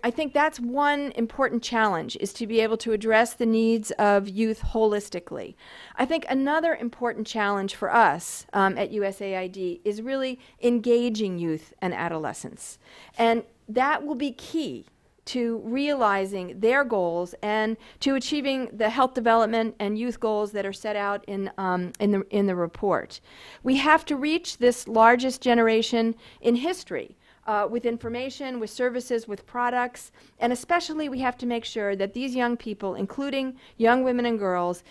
I think that's one important challenge, is to be able to address the needs of youth holistically. I think another important challenge for us at USAID is really engaging youth and adolescents. And that will be key to realizing their goals and to achieving the health development and youth goals that are set out in the report. We have to reach this largest generation in history with information, with services, with products, and especially we have to make sure that these young people, including young women and girls,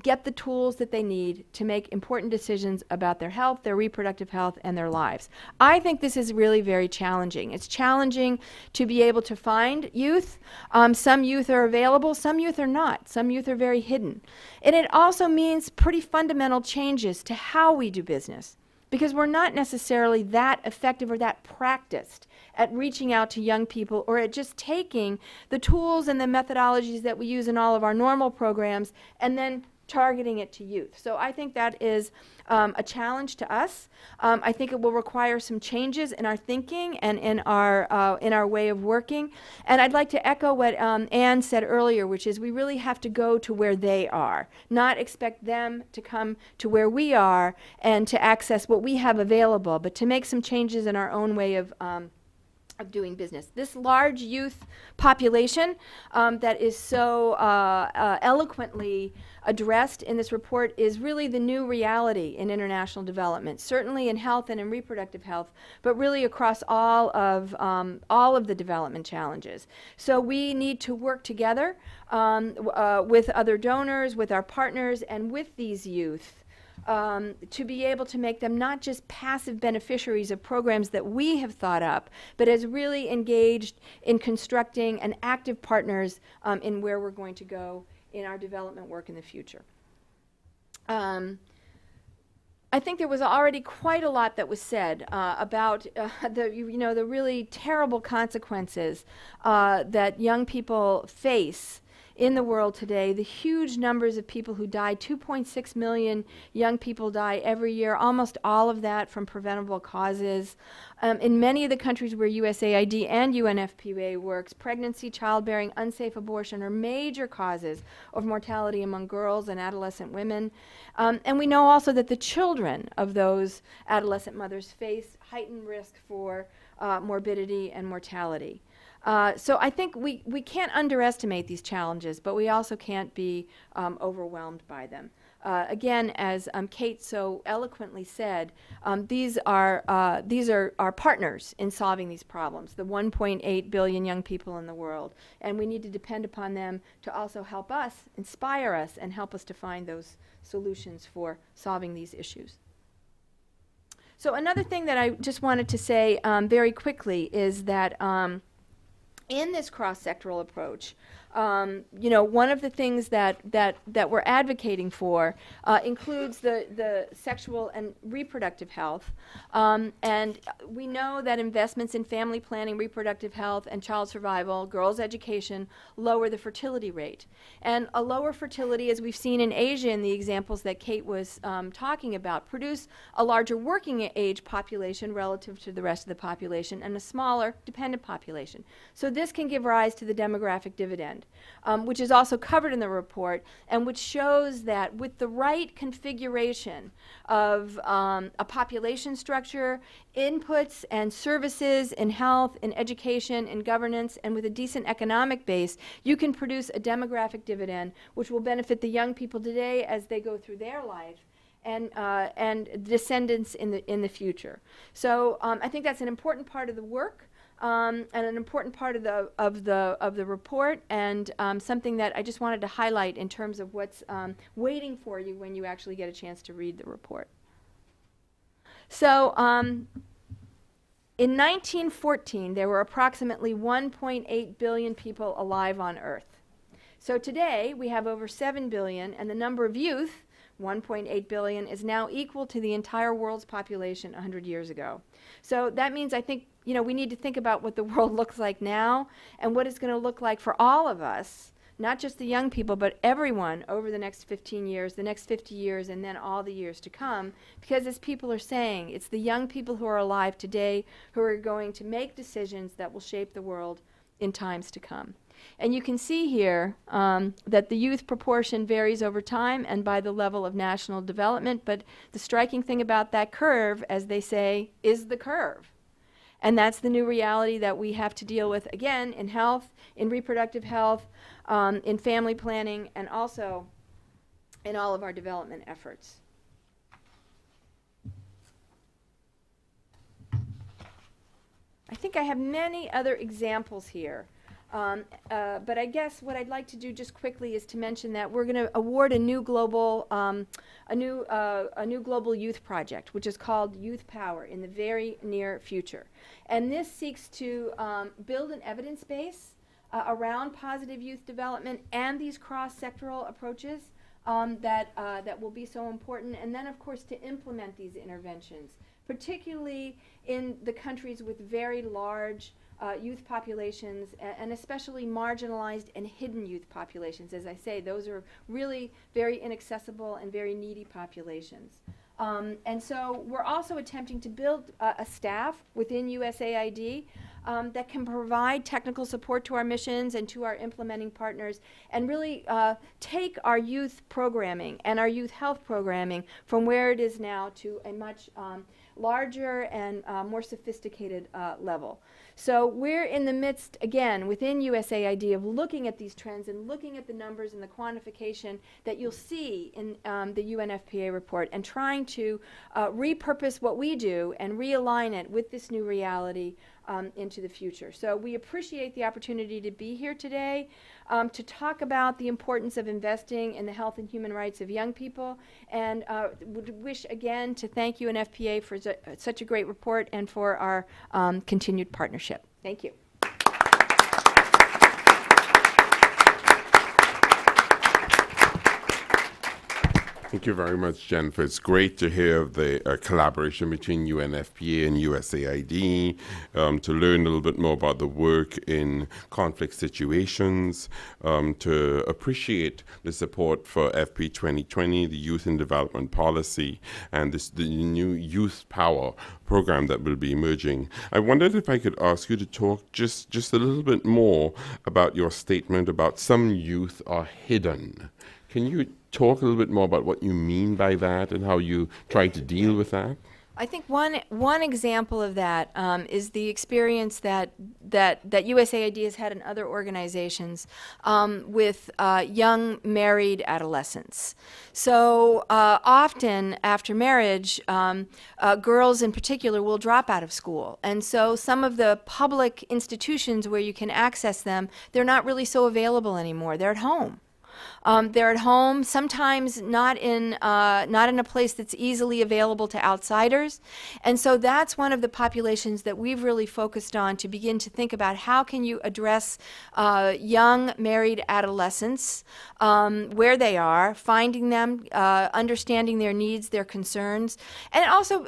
get the tools that they need to make important decisions about their health, their reproductive health, and their lives. I think this is really very challenging. It's challenging to be able to find youth. Some youth are available, some youth are not. Some youth are very hidden. And it also means pretty fundamental changes to how we do business, because we're not necessarily that effective or that practiced at reaching out to young people or at just taking the tools and the methodologies that we use in all of our normal programs and then targeting it to youth. So I think that is a challenge to us. I think it will require some changes in our thinking and in our way of working. And I'd like to echo what Ann said earlier, which is we really have to go to where they are, not expect them to come to where we are and to access what we have available, but to make some changes in our own way of of doing business. This large youth population that is so eloquently addressed in this report is really the new reality in international development, certainly in health and in reproductive health, but really across all of the development challenges. So we need to work together with other donors, with our partners, and with these youth to be able to make them not just passive beneficiaries of programs that we have thought up, but as really engaged in constructing and active partners in where we're going to go in our development work in the future. I think there was already quite a lot that was said about the really terrible consequences that young people face in the world today, the huge numbers of people who die. 2.6 million young people die every year, almost all of that from preventable causes. In many of the countries where USAID and UNFPA works, pregnancy, childbearing, unsafe abortion are major causes of mortality among girls and adolescent women. And we know also that the children of those adolescent mothers face heightened risk for morbidity and mortality. So I think we can't underestimate these challenges, but we also can't be overwhelmed by them. Again, as Kate so eloquently said, these are our partners in solving these problems, the 1.8 billion young people in the world. And we need to depend upon them to also help us, inspire us, and help us to find those solutions for solving these issues. So another thing that I just wanted to say very quickly is that in this cross-sectoral approach, one of the things that we're advocating for includes the sexual and reproductive health. And we know that investments in family planning, reproductive health, and child survival, girls' education, lower the fertility rate. And a lower fertility, as we've seen in Asia in the examples that Kate was talking about, produce a larger working age population relative to the rest of the population and a smaller dependent population. So this can give rise to the demographic dividend, which is also covered in the report, and which shows that with the right configuration of a population structure, inputs and services in health, in education, in governance, and with a decent economic base, you can produce a demographic dividend which will benefit the young people today as they go through their life, and descendants in the future. So I think that's an important part of the work. And an important part of the report, and something that I just wanted to highlight in terms of what's waiting for you when you actually get a chance to read the report. So in 1914, there were approximately 1.8 billion people alive on Earth. So today, we have over 7 billion, and the number of youth, 1.8 billion, is now equal to the entire world's population 100 years ago. So that means, I think, we need to think about what the world looks like now and what it's going to look like for all of us, not just the young people, but everyone over the next 15 years, the next 50 years, and then all the years to come. Because as people are saying, it's the young people who are alive today who are going to make decisions that will shape the world in times to come. And you can see here that the youth proportion varies over time and by the level of national development, but the striking thing about that curve, as they say, is the curve. And that's the new reality that we have to deal with, again, in health, in reproductive health, in family planning, and also in all of our development efforts. I think I have many other examples here. But I guess what I'd like to do just quickly is to mention that we're going to award a new global youth project, which is called Youth Power, in the very near future. And this seeks to build an evidence base around positive youth development and these cross-sectoral approaches that will be so important. And then, of course, to implement these interventions, particularly in the countries with very large youth populations, and especially marginalized and hidden youth populations. As I say, those are really very inaccessible and very needy populations. And so we're also attempting to build a staff within USAID that can provide technical support to our missions and to our implementing partners, and really take our youth programming and our youth health programming from where it is now to a much larger and more sophisticated level. So we're in the midst, again, within USAID of looking at these trends and looking at the numbers and the quantification that you'll see in the UNFPA report, and trying to repurpose what we do and realign it with this new reality into the future. So we appreciate the opportunity to be here today to talk about the importance of investing in the health and human rights of young people, and would wish again to thank UNFPA for such a great report and for our continued partnership. Thank you. Thank you very much, Jennifer. It's great to hear the collaboration between UNFPA and USAID, to learn a little bit more about the work in conflict situations, to appreciate the support for FP 2020, the Youth and Development Policy, and the new Youth Power program that will be emerging. I wondered if I could ask you to talk just a little bit more about your statement about some youth are hidden. Can you talk a little bit more about what you mean by that and how you try to deal with that? I think one example of that is the experience that USAID has had in other organizations with young married adolescents. So often after marriage, girls in particular will drop out of school, and so some of the public institutions where you can access them, they're not really so available anymore. They're at home. They're at home, sometimes not in a place that's easily available to outsiders. And so that's one of the populations that we've really focused on to begin to think about how can you address young married adolescents where they are, finding them, understanding their needs, their concerns, and also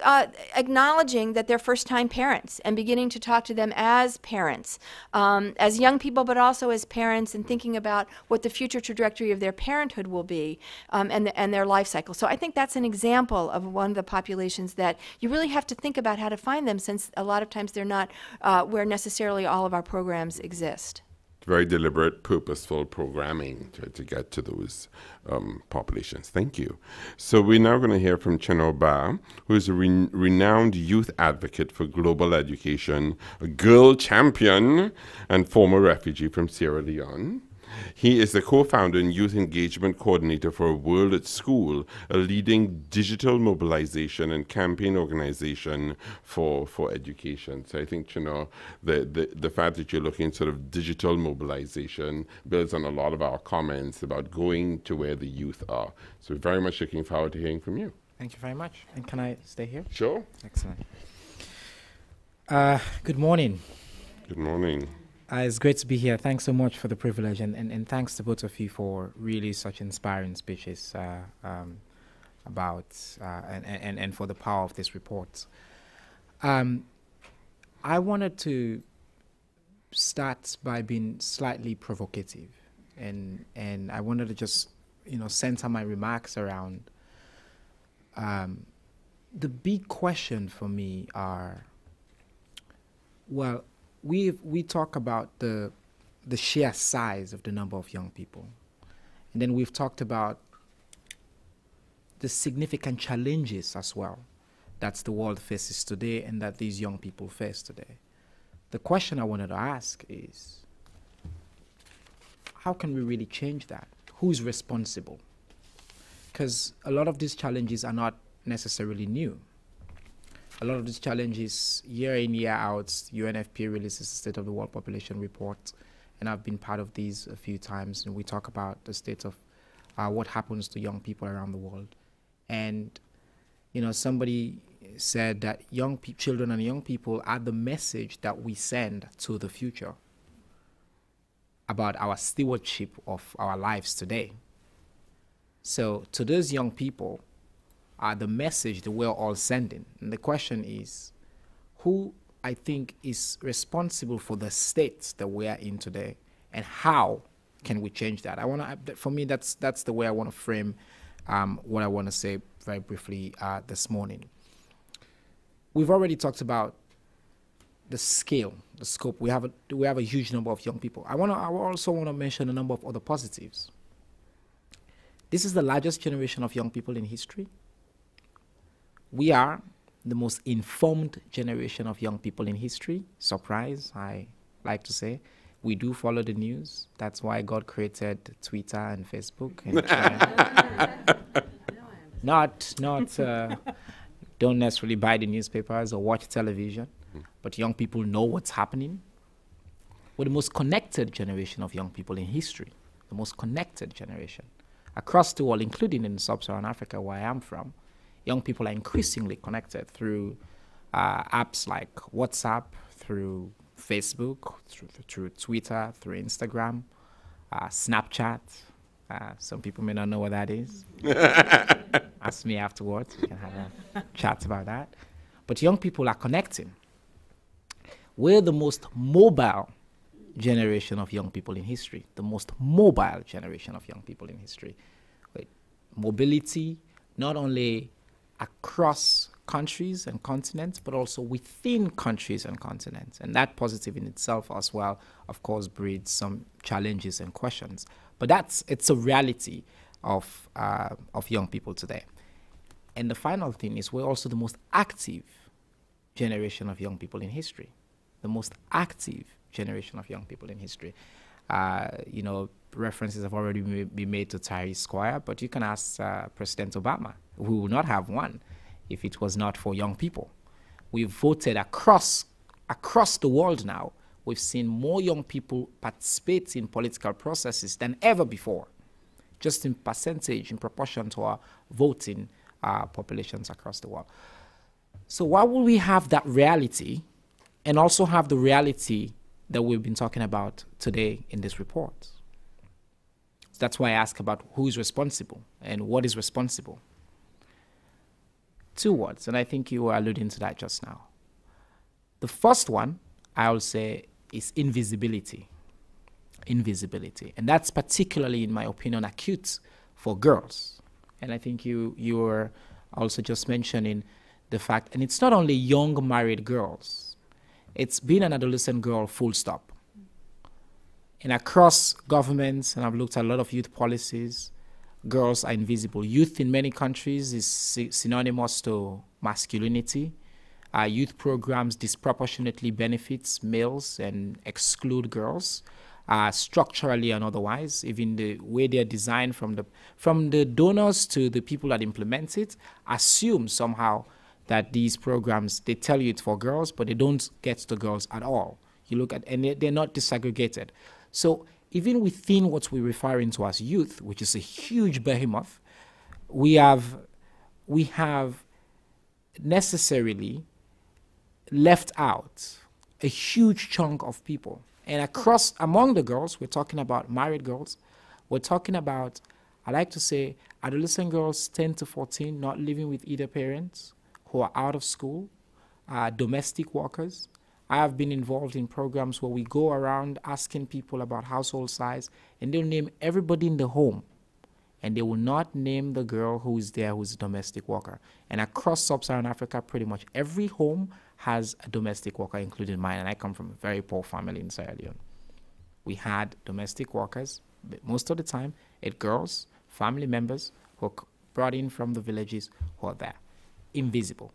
acknowledging that they're first-time parents and beginning to talk to them as parents, as young people, but also as parents, and thinking about what the future trajectory of their parenthood will be, and their life cycle. So I think that's an example of one of the populations that you really have to think about how to find them, since a lot of times they're not where necessarily all of our programs exist. Very deliberate, purposeful programming to get to those populations. Thank you. So we're now going to hear from Chenor Ba, who is a renowned youth advocate for global education, a girl champion, and former refugee from Sierra Leone. He is the co-founder and youth engagement coordinator for A World at School, a leading digital mobilization and campaign organization for education. So I think, Chenor, the fact that you're looking at sort of digital mobilization builds on a lot of our comments about going to where the youth are. So we're very much looking forward to hearing from you. Thank you very much. And can I stay here? Sure. Excellent. Good morning. Good morning. It's great to be here. Thanks so much for the privilege, and thanks to both of you for really such inspiring speeches about and for the power of this report. I wanted to start by being slightly provocative, and I wanted to just center my remarks around the big question for me are, well, we talk about the sheer size of the number of young people, and then we've talked about the significant challenges as well that the world faces today and that these young people face today. The question I wanted to ask is, how can we really change that? Who's responsible? Because a lot of these challenges are not necessarily new. A lot of these challenges, year in, year out, UNFPA releases the State of the World Population Report, and I've been part of these a few times, and we talk about the state of what happens to young people around the world. And, somebody said that children and young people are the message that we send to the future about our stewardship of our lives today. So to those young people, are the message that we're all sending. And the question is, who I think is responsible for the state that we are in today, and how can we change that? For me, that's the way I want to frame what I want to say very briefly this morning. We've already talked about the scale, the scope. We have a huge number of young people. I also want to mention a number of other positives. This is the largest generation of young people in history. We are the most informed generation of young people in history. Surprise, I like to say. We do follow the news. That's why God created Twitter and Facebook. And don't necessarily buy the newspapers or watch television, but young people know what's happening. We're the most connected generation of young people in history, the most connected generation. Across the world, including in sub-Saharan Africa, where I am from, young people are increasingly connected through apps like WhatsApp, through Facebook, through Twitter, through Instagram, Snapchat. Some people may not know what that is. Ask me afterwards. We can have a chat about that. But young people are connecting. We're the most mobile generation of young people in history. The most mobile generation of young people in history. With mobility, not only across countries and continents, but also within countries and continents. And that positive in itself as well, of course, breeds some challenges and questions. But it's a reality of young people today. And the final thing is we're also the most active generation of young people in history. The most active generation of young people in history. References have already been made to Tahrir Square, but you can ask President Obama, who would not have won if it was not for young people. We've voted across the world now. We've seen more young people participate in political processes than ever before, just in percentage, in proportion to our voting populations across the world. So why would we have that reality and also have the reality that we've been talking about today in this report? That's why I ask about who is responsible and what is responsible. Two words, and I think you were alluding to that just now. The first one, I will say, is invisibility. Invisibility. And that's particularly, in my opinion, acute for girls. And I think you were also just mentioning the fact, and it's not only young married girls, it's being an adolescent girl, full stop. And across governments, and I've looked at a lot of youth policies, girls are invisible. Youth in many countries is synonymous to masculinity. Youth programs disproportionately benefits males and exclude girls, structurally and otherwise. Even the way they're designed, from the donors to the people that implement it, assume somehow that these programs, they tell you it's for girls, but they don't get to girls at all. You look at, and they're not disaggregated. So even within what we're referring to as youth, which is a huge behemoth, we have necessarily left out a huge chunk of people. And among the girls, we're talking about married girls. We're talking about, I like to say, adolescent girls 10 to 14 not living with either parents, who are out of school, domestic workers. I have been involved in programs where we go around asking people about household size, and they'll name everybody in the home, and they will not name the girl who is there who's a domestic worker. And across sub-Saharan Africa, pretty much every home has a domestic worker, including mine, and I come from a very poor family in Sierra Leone. We had domestic workers, but most of the time, it's girls, family members who are brought in from the villages who are there, invisible.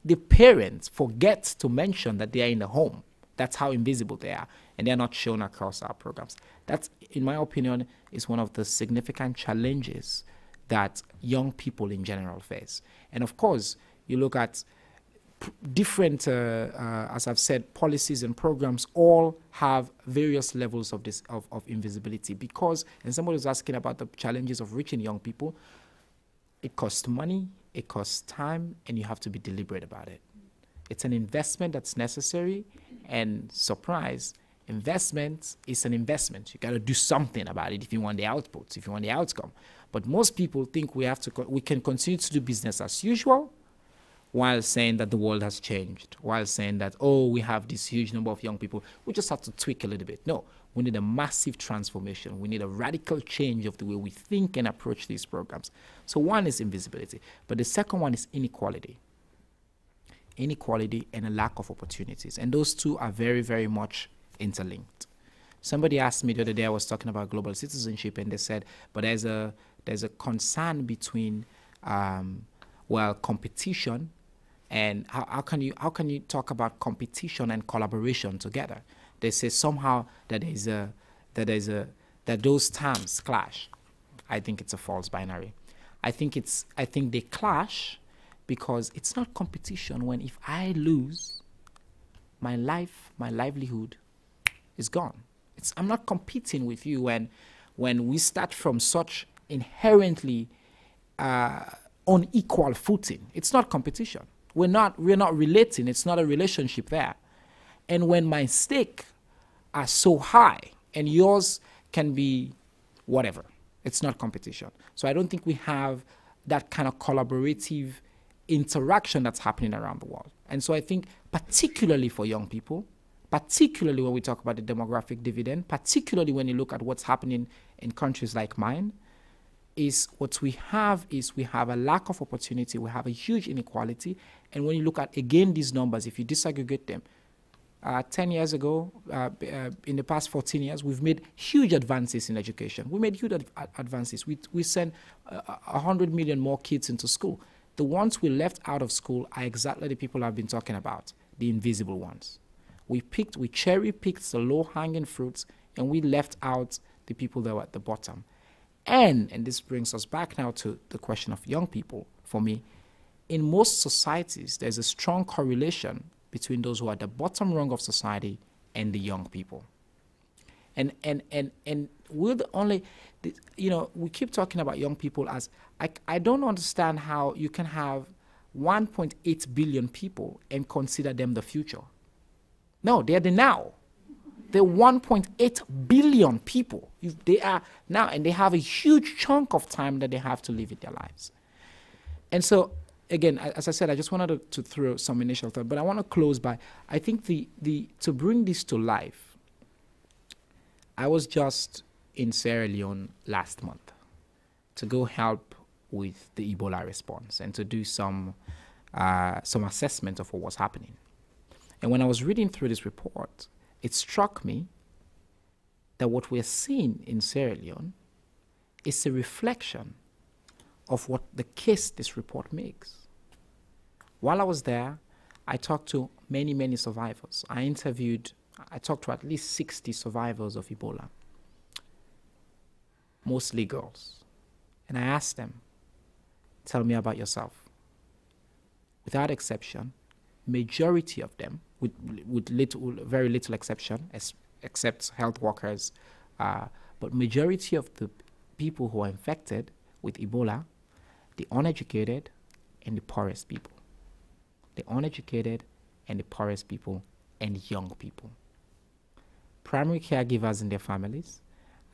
The parents forget to mention that they are in the home. That's how invisible they are, and they're not shown across our programs. That, in my opinion, is one of the significant challenges that young people in general face. And of course, you look at different, as I've said, policies and programs all have various levels of invisibility, because, and somebody was asking about the challenges of reaching young people, it costs money, it costs time, and you have to be deliberate about it. It's an investment that's necessary, and surprise, investment is an investment. You got to do something about it if you want the outputs, if you want the outcome. But most people think we can continue to do business as usual while saying that the world has changed, while saying that, oh, we have this huge number of young people. We just have to tweak a little bit. No, we need a massive transformation. We need a radical change of the way we think and approach these programs. So one is invisibility, but the second one is inequality. Inequality and a lack of opportunities. And those two are very, very much interlinked. Somebody asked me the other day, I was talking about global citizenship, and they said, but there's a concern between, competition And how can you talk about competition and collaboration together? They say somehow that those terms clash. I think it's a false binary. I think they clash because it's not competition when if I lose, my livelihood is gone. I'm not competing with you when we start from such inherently unequal footing. It's not competition. We're not relating. It's not a relationship there. And when my stake are so high and yours can be whatever, it's not competition. So I don't think we have that kind of collaborative interaction that's happening around the world. And so I think particularly for young people, particularly when we talk about the demographic dividend, particularly when you look at what's happening in countries like mine, is we have a lack of opportunity, we have a huge inequality, and when you look at, again, these numbers, if you disaggregate them, 10 years ago, in the past 14 years, we've made huge advances in education. We made huge advances. We sent 100 million more kids into school. The ones we left out of school are exactly the people I've been talking about, the invisible ones. We cherry-picked the low-hanging fruits, and we left out the people that were at the bottom. And this brings us back now to the question of young people. For me, in most societies, there's a strong correlation between those who are at the bottom rung of society and the young people. And we're the only, we keep talking about young people as, I don't understand how you can have 1.8 billion people and consider them the future. No, they're the now. They're 1.8 billion people. They are now, and they have a huge chunk of time that they have to live in their lives. And so, again, as I said, I just wanted to throw some initial thought, but I want to close by, I think to bring this to life, I was just in Sierra Leone last month to go help with the Ebola response and to do some assessment of what was happening. And when I was reading through this report, it struck me that what we're seeing in Sierra Leone is a reflection of what the case this report makes. While I was there, I talked to many, many survivors. I talked to at least 60 survivors of Ebola, mostly girls. And I asked them, tell me about yourself. Without exception, majority of them, with very little exception, except health workers, but majority of the people who are infected with Ebola, the uneducated and the poorest people. The uneducated and the poorest people and young people. Primary caregivers in their families.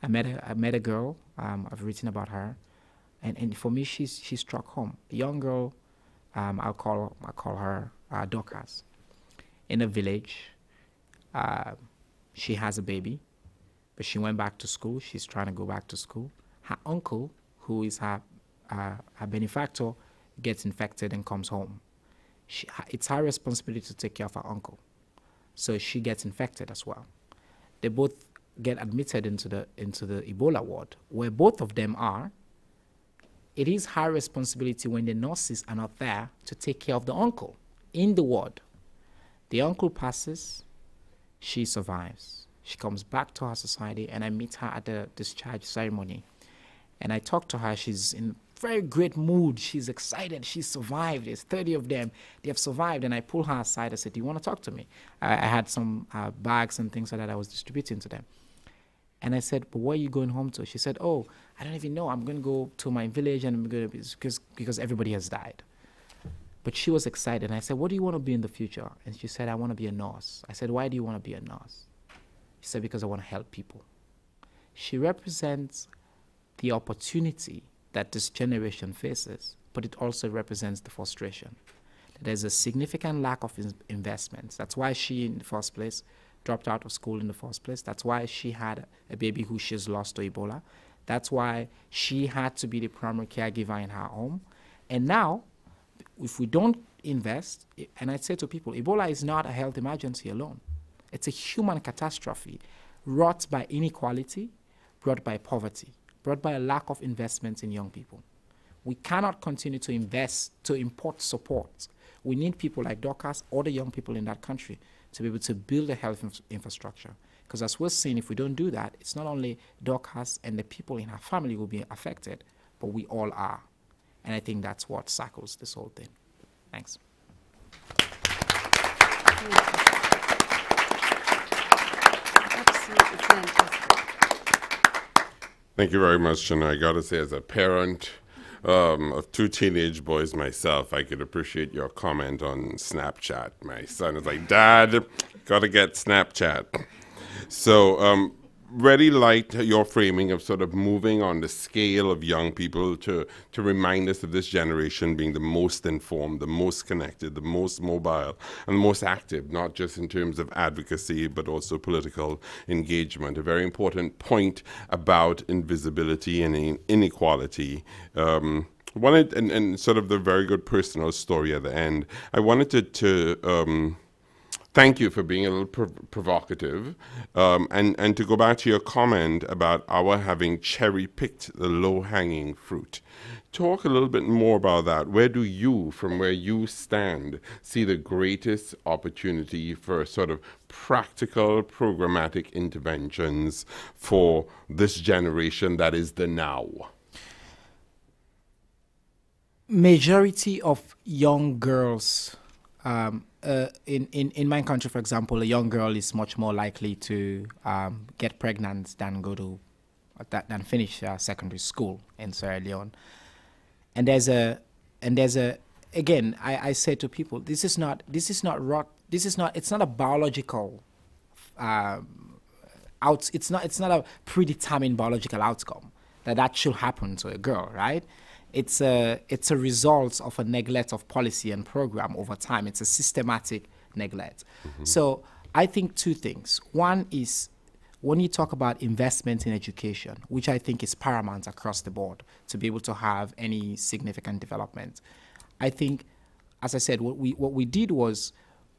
I met a girl, I've written about her, and for me she struck home. A young girl, I'll call her Dorcas. In a village, she has a baby, but she went back to school. She's trying to go back to school. Her uncle, who is her benefactor, gets infected and comes home. It's her responsibility to take care of her uncle. So she gets infected as well. They both get admitted into the Ebola ward, where both of them are. It is her responsibility when the nurses are not there to take care of the uncle in the ward. The uncle passes, she survives. She comes back to her society, and I meet her at the discharge ceremony. And I talk to her. She's in very great mood. She's excited. She's survived. There's 30 of them. They have survived. And I pull her aside. I said, do you want to talk to me? I had some bags and things like that I was distributing to them. And I said, but where are you going home to? She said, oh, I don't even know. I'm going to go to my village, and I'm going to, because everybody has died. But she was excited. And I said, what do you want to be in the future? And she said, I want to be a nurse. I said, why do you want to be a nurse? She said, because I want to help people. She represents the opportunity that this generation faces, but it also represents the frustration. There's a significant lack of investments. That's why she, in the first place, dropped out of school in the first place. That's why she had a baby who she's lost to Ebola. That's why she had to be the primary caregiver in her home. And now, if we don't invest, and I say to people, Ebola is not a health emergency alone. It's a human catastrophe wrought by inequality, brought by poverty, brought by a lack of investments in young people. We cannot continue to invest to import support we need people like Dorcas or the young people in that country to be able to build a health infrastructure. Because as we're seeing, if we don't do that, it's not only Dorcas and the people in her family will be affected, but we all are. And I think that's what circles this whole thing. Thanks. Absolutely fantastic. Thank you very much, and I got to say, as a parent of 2 teenage boys myself, I could appreciate your comment on Snapchat. My son is like, Dad, got to get Snapchat. So, really liked your framing of sort of moving on the scale of young people to remind us of this generation being the most informed, the most connected, the most mobile, and the most active, not just in terms of advocacy, but also political engagement. A very important point about invisibility and inequality. And sort of the very good personal story at the end. I wanted to thank you for being a little provocative, and to go back to your comment about our having cherry-picked the low-hanging fruit. Talk a little bit more about that. Where do you, from where you stand, see the greatest opportunity for sort of practical, programmatic interventions for this generation that is the now? Majority of young girls in my country, for example, a young girl is much more likely to get pregnant than than finish secondary school in Sierra Leone. And again, I say to people, it's not a biological it's not a predetermined biological outcome that should happen to a girl, right? It's a result of a neglect of policy and program over time. It's a systematic neglect. Mm-hmm. So I think 2 things. One is when you talk about investment in education, which I think is paramount across the board to be able to have any significant development. I think, as I said, what we did was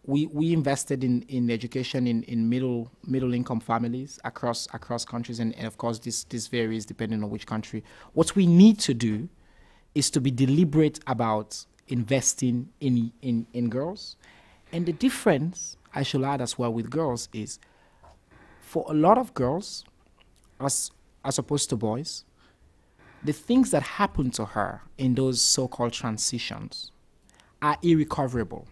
we invested in education in middle income families across countries, and of course this varies depending on which country. What we need to do is to be deliberate about investing in girls. And the difference, I should add as well, with girls is for a lot of girls, as opposed to boys, the things that happen to her in those so-called transitions are irrecoverable.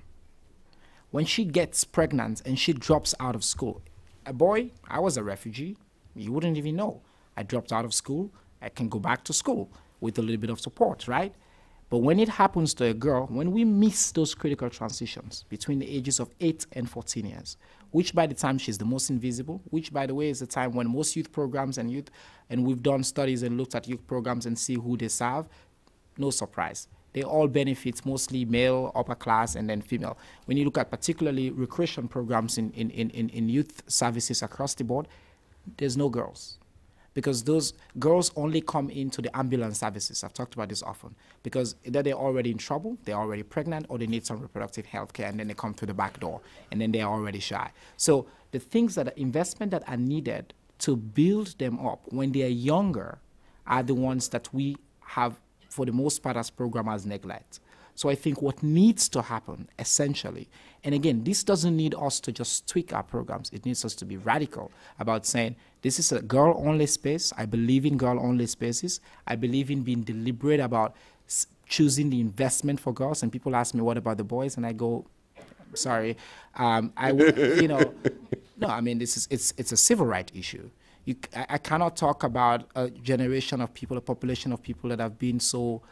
When she gets pregnant and she drops out of school, a boy, I was a refugee, you wouldn't even know. I dropped out of school, I can go back to school with a little bit of support, right? But when it happens to a girl, when we miss those critical transitions between the ages of 8 and 14 years, which by the time she's the most invisible, which by the way is the time when most youth programs and we've done studies and looked at youth programs and see who they serve, no surprise. They all benefit mostly male, upper class, and then female. When you look at particularly recreation programs in youth services across the board, there's no girls. Because those girls only come into the ambulance services. I've talked about this often. Because either they're already in trouble, they're already pregnant, or they need some reproductive health care, and then they come through the back door, and then they're already shy. So the things that are investment that are needed to build them up when they are younger are the ones that we have, for the most part, as programmers neglect. So I think what needs to happen, essentially, and again, this doesn't need us to just tweak our programs. It needs us to be radical about saying, this is a girl-only space. I believe in girl-only spaces. I believe in being deliberate about choosing the investment for girls. And people ask me, what about the boys? And I go, sorry, no, I mean, it's a civil rights issue. I cannot talk about a generation of people, a population of people that have been so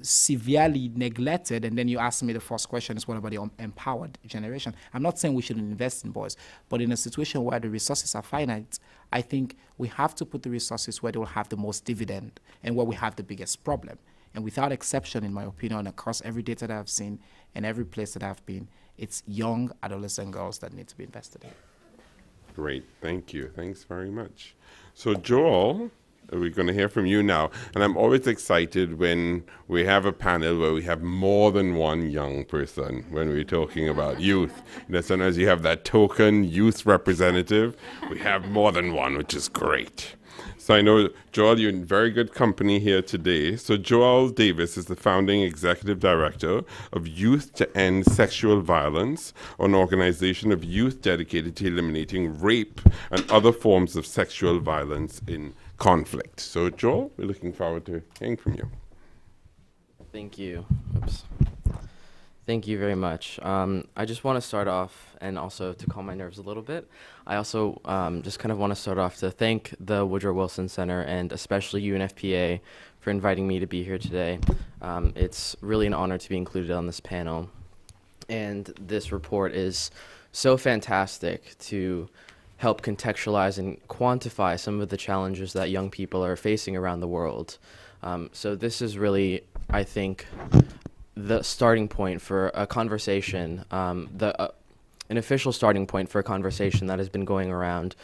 severely neglected, and then you ask me the first question is, what about the empowered generation? I'm not saying we shouldn't invest in boys, but in a situation where the resources are finite, I think we have to put the resources where they will have the most dividend and where we have the biggest problem. And without exception, in my opinion, across every data that I've seen and every place that I've been, it's young adolescent girls that need to be invested in. Great, thank you. Thanks very much. So Joel, we're going to hear from you now. And I'm always excited when we have a panel where we have more than one young person when we're talking about youth. You know, sometimes you have that token youth representative. We have more than one, which is great. So I know, Joel, you're in very good company here today. So Joel Davis is the founding executive director of Youth to End Sexual Violence, an organization of youth dedicated to eliminating rape and other forms of sexual violence in conflict. So Joel, we're looking forward to hearing from you. Thank you. Oops. Thank you very much. I just want to start off, and also to calm my nerves a little bit, I also just kind of want to start off to thank the Woodrow Wilson Center and especially UNFPA for inviting me to be here today. It's really an honor to be included on this panel. And this report is so fantastic to help contextualize and quantify some of the challenges that young people are facing around the world. So this is really, I think, the starting point for a conversation, an official starting point for a conversation that has been going around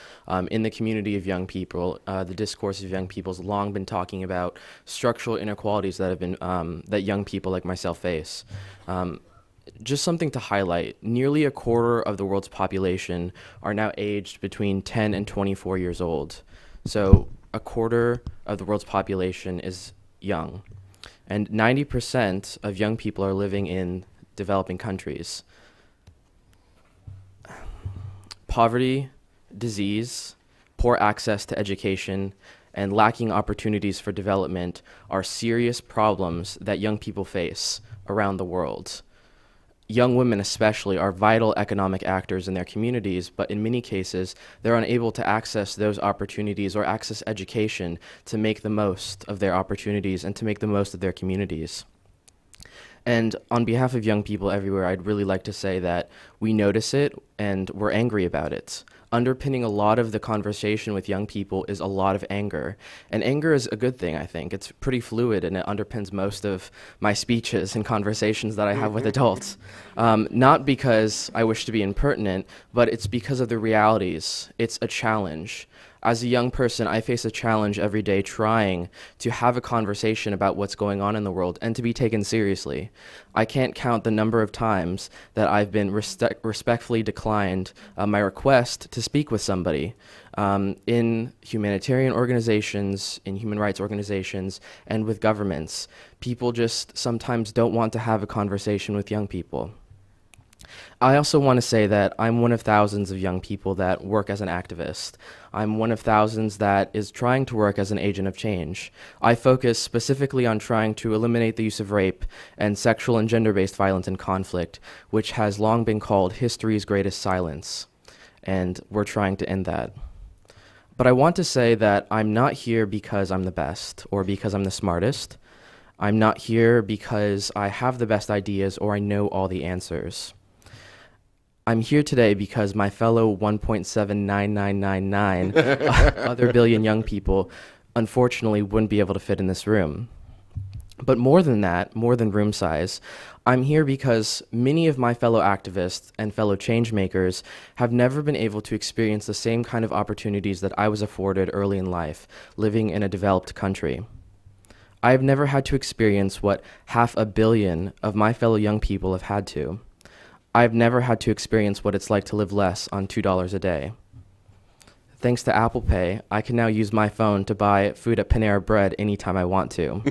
in the community of young people. The discourse of young people has long been talking about structural inequalities that have been that young people like myself face. Just something to highlight: nearly a quarter of the world's population are now aged between 10 and 24 years old. So a quarter of the world's population is young. And 90% of young people are living in developing countries. Poverty, disease, poor access to education, and lacking opportunities for development are serious problems that young people face around the world. Young women especially are vital economic actors in their communities, but in many cases, they're unable to access those opportunities or access education to make the most of their opportunities and to make the most of their communities. And on behalf of young people everywhere, I'd really like to say that we notice it and we're angry about it. Underpinning a lot of the conversation with young people is a lot of anger. And anger is a good thing, I think. It's pretty fluid, and it underpins most of my speeches and conversations that I have with adults. Not because I wish to be impertinent, but it's because of the realities. It's a challenge. As a young person, I face a challenge every day trying to have a conversation about what's going on in the world and to be taken seriously. I can't count the number of times that I've been respectfully declined my request to speak with somebody in humanitarian organizations, in human rights organizations, and with governments. People just sometimes don't want to have a conversation with young people. I also want to say that I'm one of thousands of young people that work as an activist. I'm one of thousands that is trying to work as an agent of change. I focus specifically on trying to eliminate the use of rape and sexual and gender-based violence in conflict, which has long been called history's greatest silence. And we're trying to end that. But I want to say that I'm not here because I'm the best or because I'm the smartest. I'm not here because I have the best ideas or I know all the answers. I'm here today because my fellow 1.79999 other billion young people unfortunately wouldn't be able to fit in this room. But more than that, more than room size, I'm here because many of my fellow activists and fellow change makers have never been able to experience the same kind of opportunities that I was afforded early in life, living in a developed country. I have never had to experience what 500 million of my fellow young people have had to. I've never had to experience what it's like to live less on $2 a day. Thanks to Apple Pay, I can now use my phone to buy food at Panera Bread anytime I want to.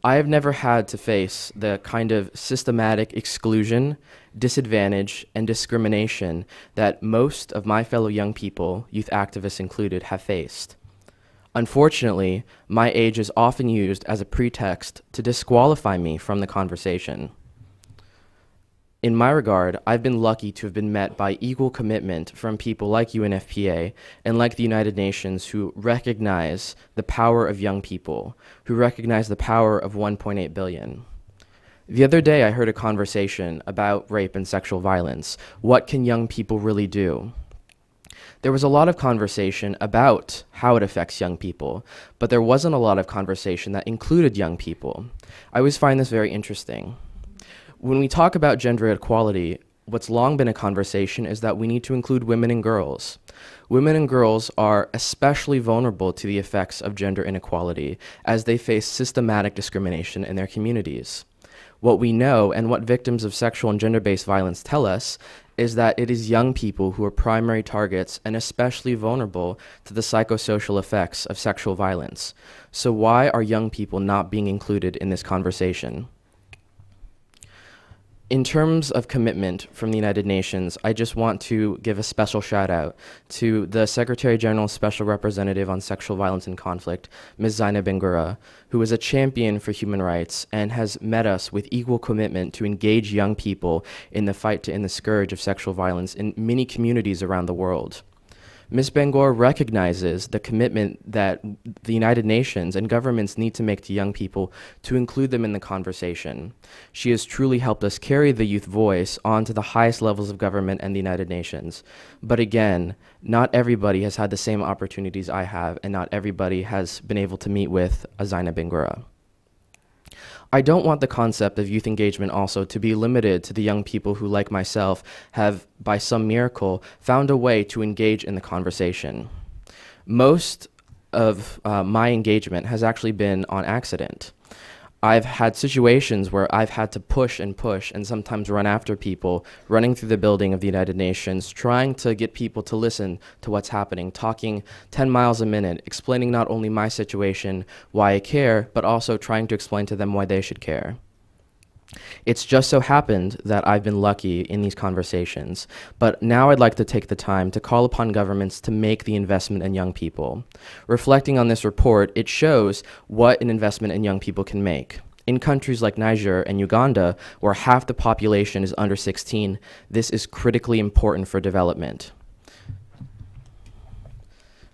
I have never had to face the kind of systematic exclusion, disadvantage, and discrimination that most of my fellow young people, youth activists included, have faced. Unfortunately, my age is often used as a pretext to disqualify me from the conversation. In my regard, I've been lucky to have been met by equal commitment from people like UNFPA and like the United Nations who recognize the power of young people, who recognize the power of 1.8 billion. The other day, I heard a conversation about rape and sexual violence. What can young people really do? There was a lot of conversation about how it affects young people, but there wasn't a lot of conversation that included young people. I always find this very interesting. When we talk about gender equality, what's long been a conversation is that we need to include women and girls. Women and girls are especially vulnerable to the effects of gender inequality as they face systematic discrimination in their communities. What we know and what victims of sexual and gender-based violence tell us is that it is young people who are primary targets and especially vulnerable to the psychosocial effects of sexual violence. So why are young people not being included in this conversation? In terms of commitment from the United Nations, I just want to give a special shout out to the Secretary General's Special Representative on Sexual Violence and Conflict, Ms. Zaina Bengura, who is a champion for human rights and has met us with equal commitment to engage young people in the fight to end the scourge of sexual violence in many communities around the world. Ms. Bengura recognizes the commitment that the United Nations and governments need to make to young people to include them in the conversation. She has truly helped us carry the youth voice onto the highest levels of government and the United Nations. But again, not everybody has had the same opportunities I have, and not everybody has been able to meet with Zaina Bengura. I don't want the concept of youth engagement also to be limited to the young people who, like myself, have, by some miracle, found a way to engage in the conversation. Most of my engagement has actually been on accident. I've had situations where I've had to push and sometimes run after people, running through the building of the United Nations, trying to get people to listen to what's happening, talking 10 miles a minute, explaining not only my situation, why I care, but also trying to explain to them why they should care. It's just so happened that I've been lucky in these conversations, but now I'd like to take the time to call upon governments to make the investment in young people. Reflecting on this report, it shows what an investment in young people can make. In countries like Niger and Uganda, where half the population is under 16, this is critically important for development.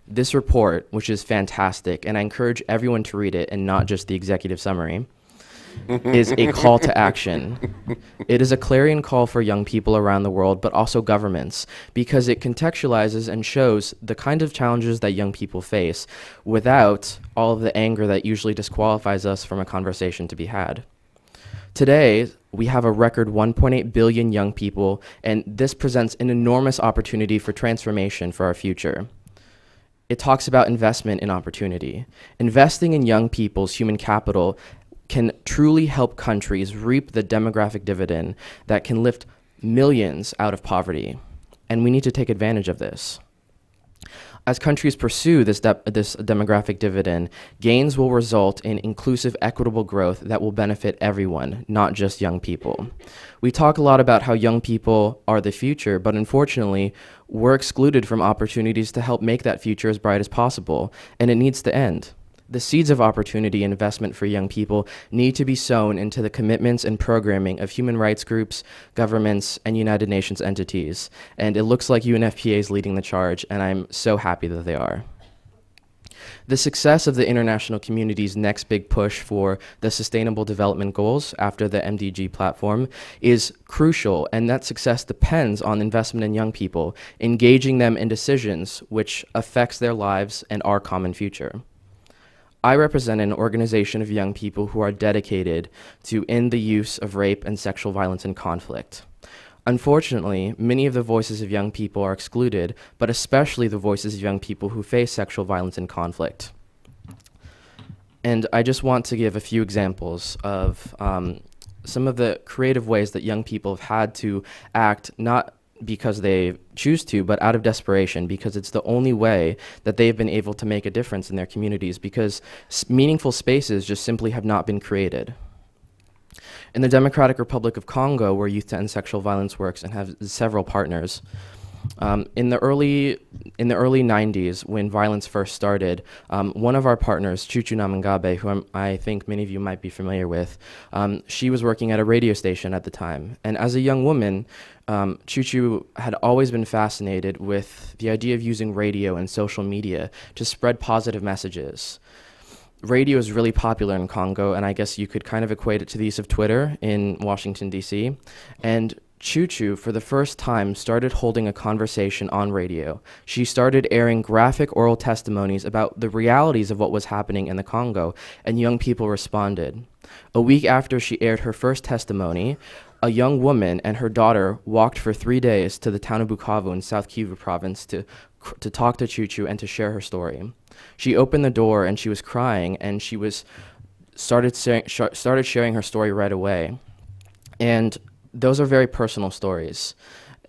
This report, which is fantastic, and I encourage everyone to read it and not just the executive summary, is a call to action. It is a clarion call for young people around the world, but also governments, because it contextualizes and shows the kind of challenges that young people face without all of the anger that usually disqualifies us from a conversation to be had. Today, we have a record 1.8 billion young people, and this presents an enormous opportunity for transformation for our future. It talks about investment in opportunity. Investing in young people's human capital can truly help countries reap the demographic dividend that can lift millions out of poverty. And we need to take advantage of this. As countries pursue this demographic dividend, gains will result in inclusive, equitable growth that will benefit everyone, not just young people. We talk a lot about how young people are the future, but unfortunately, we're excluded from opportunities to help make that future as bright as possible, and it needs to end. The seeds of opportunity and investment for young people need to be sown into the commitments and programming of human rights groups, governments, and United Nations entities. And it looks like UNFPA is leading the charge, and I'm so happy that they are. The success of the international community's next big push for the Sustainable Development Goals after the MDG platform is crucial, and that success depends on investment in young people, engaging them in decisions which affects their lives and our common future. I represent an organization of young people who are dedicated to end the use of rape and sexual violence in conflict. Unfortunately, many of the voices of young people are excluded, but especially the voices of young people who face sexual violence in conflict. And I just want to give a few examples of some of the creative ways that young people have had to act, not because they choose to, but out of desperation, because it's the only way that they've been able to make a difference in their communities, because meaningful spaces just simply have not been created. In the Democratic Republic of Congo, where Youth to End Sexual Violence works and have several partners, in the early 90s, when violence first started, one of our partners, Chuchu Namangabe, who I think many of you might be familiar with, she was working at a radio station at the time. And as a young woman, Chuchu had always been fascinated with the idea of using radio and social media to spread positive messages. Radio is really popular in Congo, and I guess you could kind of equate it to the use of Twitter in Washington, D.C. And Chuchu, for the first time, started holding a conversation on radio. She started airing graphic oral testimonies about the realities of what was happening in the Congo, and young people responded. A week after she aired her first testimony, a young woman and her daughter walked for 3 days to the town of Bukavu in South Kivu province to talk to Chuchu and to share her story. She opened the door and she was crying, and she started sharing her story right away. And those are very personal stories.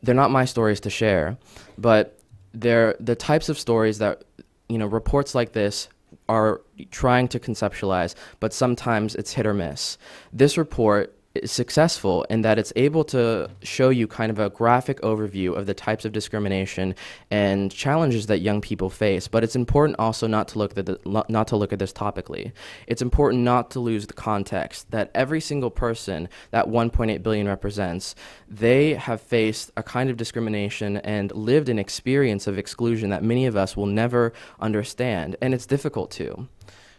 they're not my stories to share, but they're the types of stories that, reports like this are trying to conceptualize, but sometimes it's hit or miss. This report is successful in that it's able to show you kind of a graphic overview of the types of discrimination and challenges that young people face, but it's important also not to look at this topically. It's important not to lose the context that every single person that 1.8 billion represents, they have faced a kind of discrimination and lived an experience of exclusion that many of us will never understand, and it's difficult to.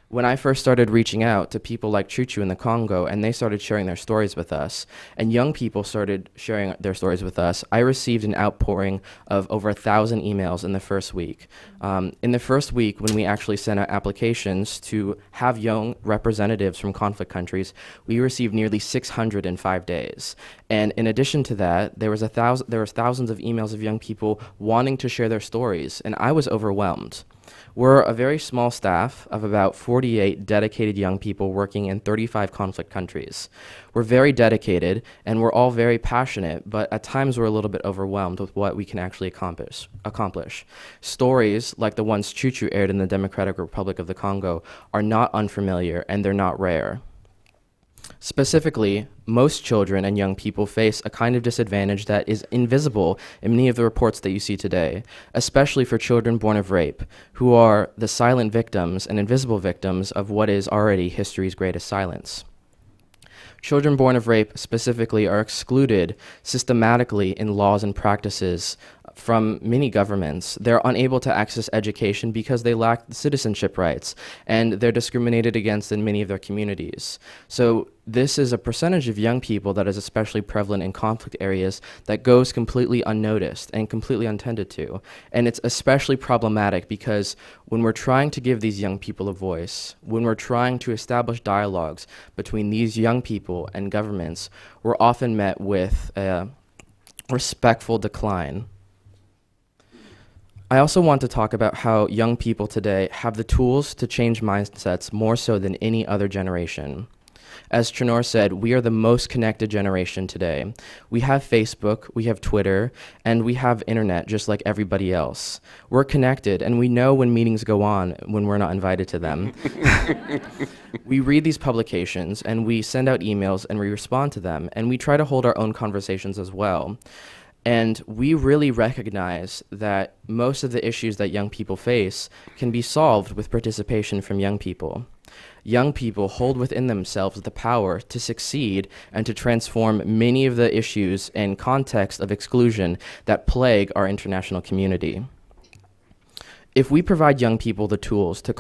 When I first started reaching out to people like Chuchu in the Congo, and they started sharing their stories with us, and young people started sharing their stories with us, I received an outpouring of over 1,000 emails in the first week. In the first week, when we actually sent out applications to have young representatives from conflict countries, we received nearly 600 in 5 days. And in addition to that, there was thousands of emails of young people wanting to share their stories, and I was overwhelmed. We're a very small staff of about 48 dedicated young people working in 35 conflict countries. We're very dedicated, and we're all very passionate, but at times we're a little bit overwhelmed with what we can actually accomplish. Stories like the ones Chuchu aired in the Democratic Republic of the Congo are not unfamiliar, and they're not rare. Specifically, most children and young people face a kind of disadvantage that is invisible in many of the reports that you see today, especially for children born of rape, who are the silent victims and invisible victims of what is already history's greatest silence. Children born of rape specifically are excluded systematically in laws and practices from many governments. They're unable to access education because they lack citizenship rights, and they're discriminated against in many of their communities. So this is a percentage of young people that is especially prevalent in conflict areas that goes completely unnoticed and completely untended to. And it's especially problematic because when we're trying to give these young people a voice, when we're trying to establish dialogues between these young people and governments, we're often met with a respectful decline. I also want to talk about how young people today have the tools to change mindsets more so than any other generation. As Trinor said, we are the most connected generation today. We have Facebook, we have Twitter, and we have internet just like everybody else. We're connected, and we know when meetings go on when we're not invited to them. We read these publications, and we send out emails, and we respond to them, and we try to hold our own conversations as well. And we really recognize that most of the issues that young people face can be solved with participation from young people. Young people hold within themselves the power to succeed and to transform many of the issues and context of exclusion that plague our international community. If we provide young people the tools to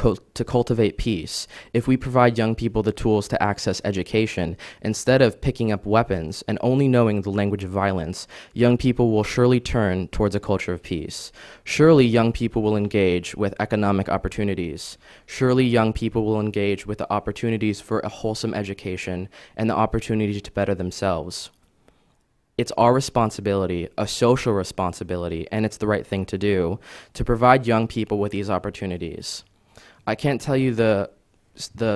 cultivate peace, if we provide young people the tools to access education, instead of picking up weapons and only knowing the language of violence, young people will surely turn towards a culture of peace. Surely young people will engage with economic opportunities. Surely young people will engage with the opportunities for a wholesome education and the opportunity to better themselves. It's our responsibility, a social responsibility, and it's the right thing to do, to provide young people with these opportunities. I can't tell you the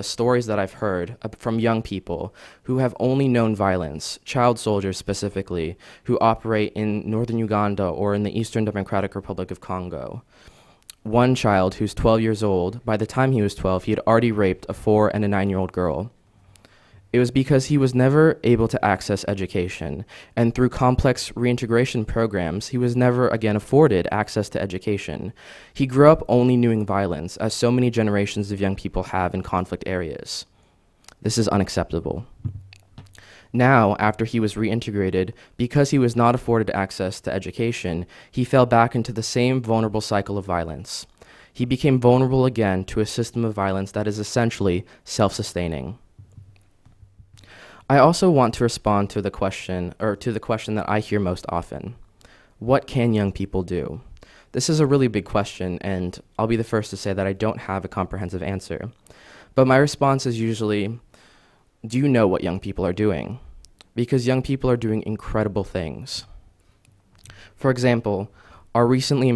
stories that I've heard from young people who have only known violence, child soldiers specifically, who operate in northern Uganda or in the Eastern Democratic Republic of Congo. One child who's 12 years old, by the time he was 12, he had already raped a 4- and a 9-year-old girl. It was because he was never able to access education, and through complex reintegration programs, he was never again afforded access to education. He grew up only knowing violence, as so many generations of young people have in conflict areas. This is unacceptable. Now, after he was reintegrated, because he was not afforded access to education, he fell back into the same vulnerable cycle of violence. He became vulnerable again to a system of violence that is essentially self-sustaining. I also want to respond to the question that I hear most often. What can young people do? This is a really big question, and I'll be the first to say that I don't have a comprehensive answer. But my response is usually, do you know what young people are doing? Because young people are doing incredible things. For example, our recently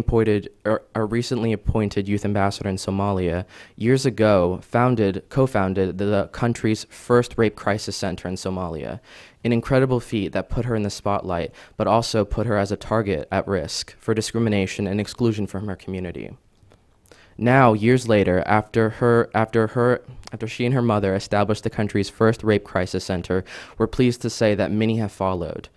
appointed youth ambassador in Somalia years ago co-founded the country's first rape crisis center in Somalia, an incredible feat that put her in the spotlight, but also put her as a target at risk for discrimination and exclusion from her community. Now, years later, after she and her mother established the country's first rape crisis center, we're pleased to say that many have followed.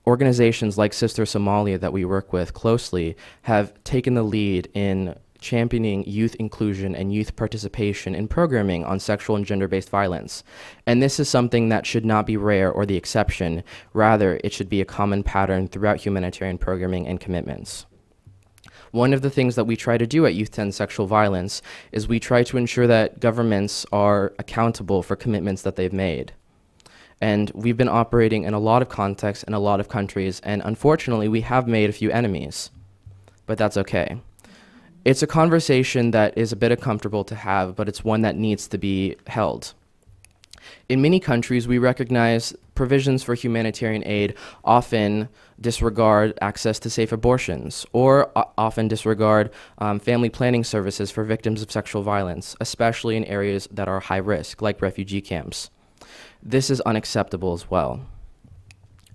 Organizations like Sister Somalia that we work with closely have taken the lead in championing youth inclusion and youth participation in programming on sexual and gender-based violence. And this is something that should not be rare or the exception. Rather, it should be a common pattern throughout humanitarian programming and commitments. One of the things that we try to do at Youth to End Sexual Violence is we try to ensure that governments are accountable for commitments that they've made. And we've been operating in a lot of contexts in a lot of countries, and unfortunately, we have made a few enemies, but that's okay. It's a conversation that is a bit uncomfortable to have, but it's one that needs to be held. In many countries, we recognize provisions for humanitarian aid often disregard access to safe abortions, or often disregard family planning services for victims of sexual violence, especially in areas that are high risk, like refugee camps. This is unacceptable as well.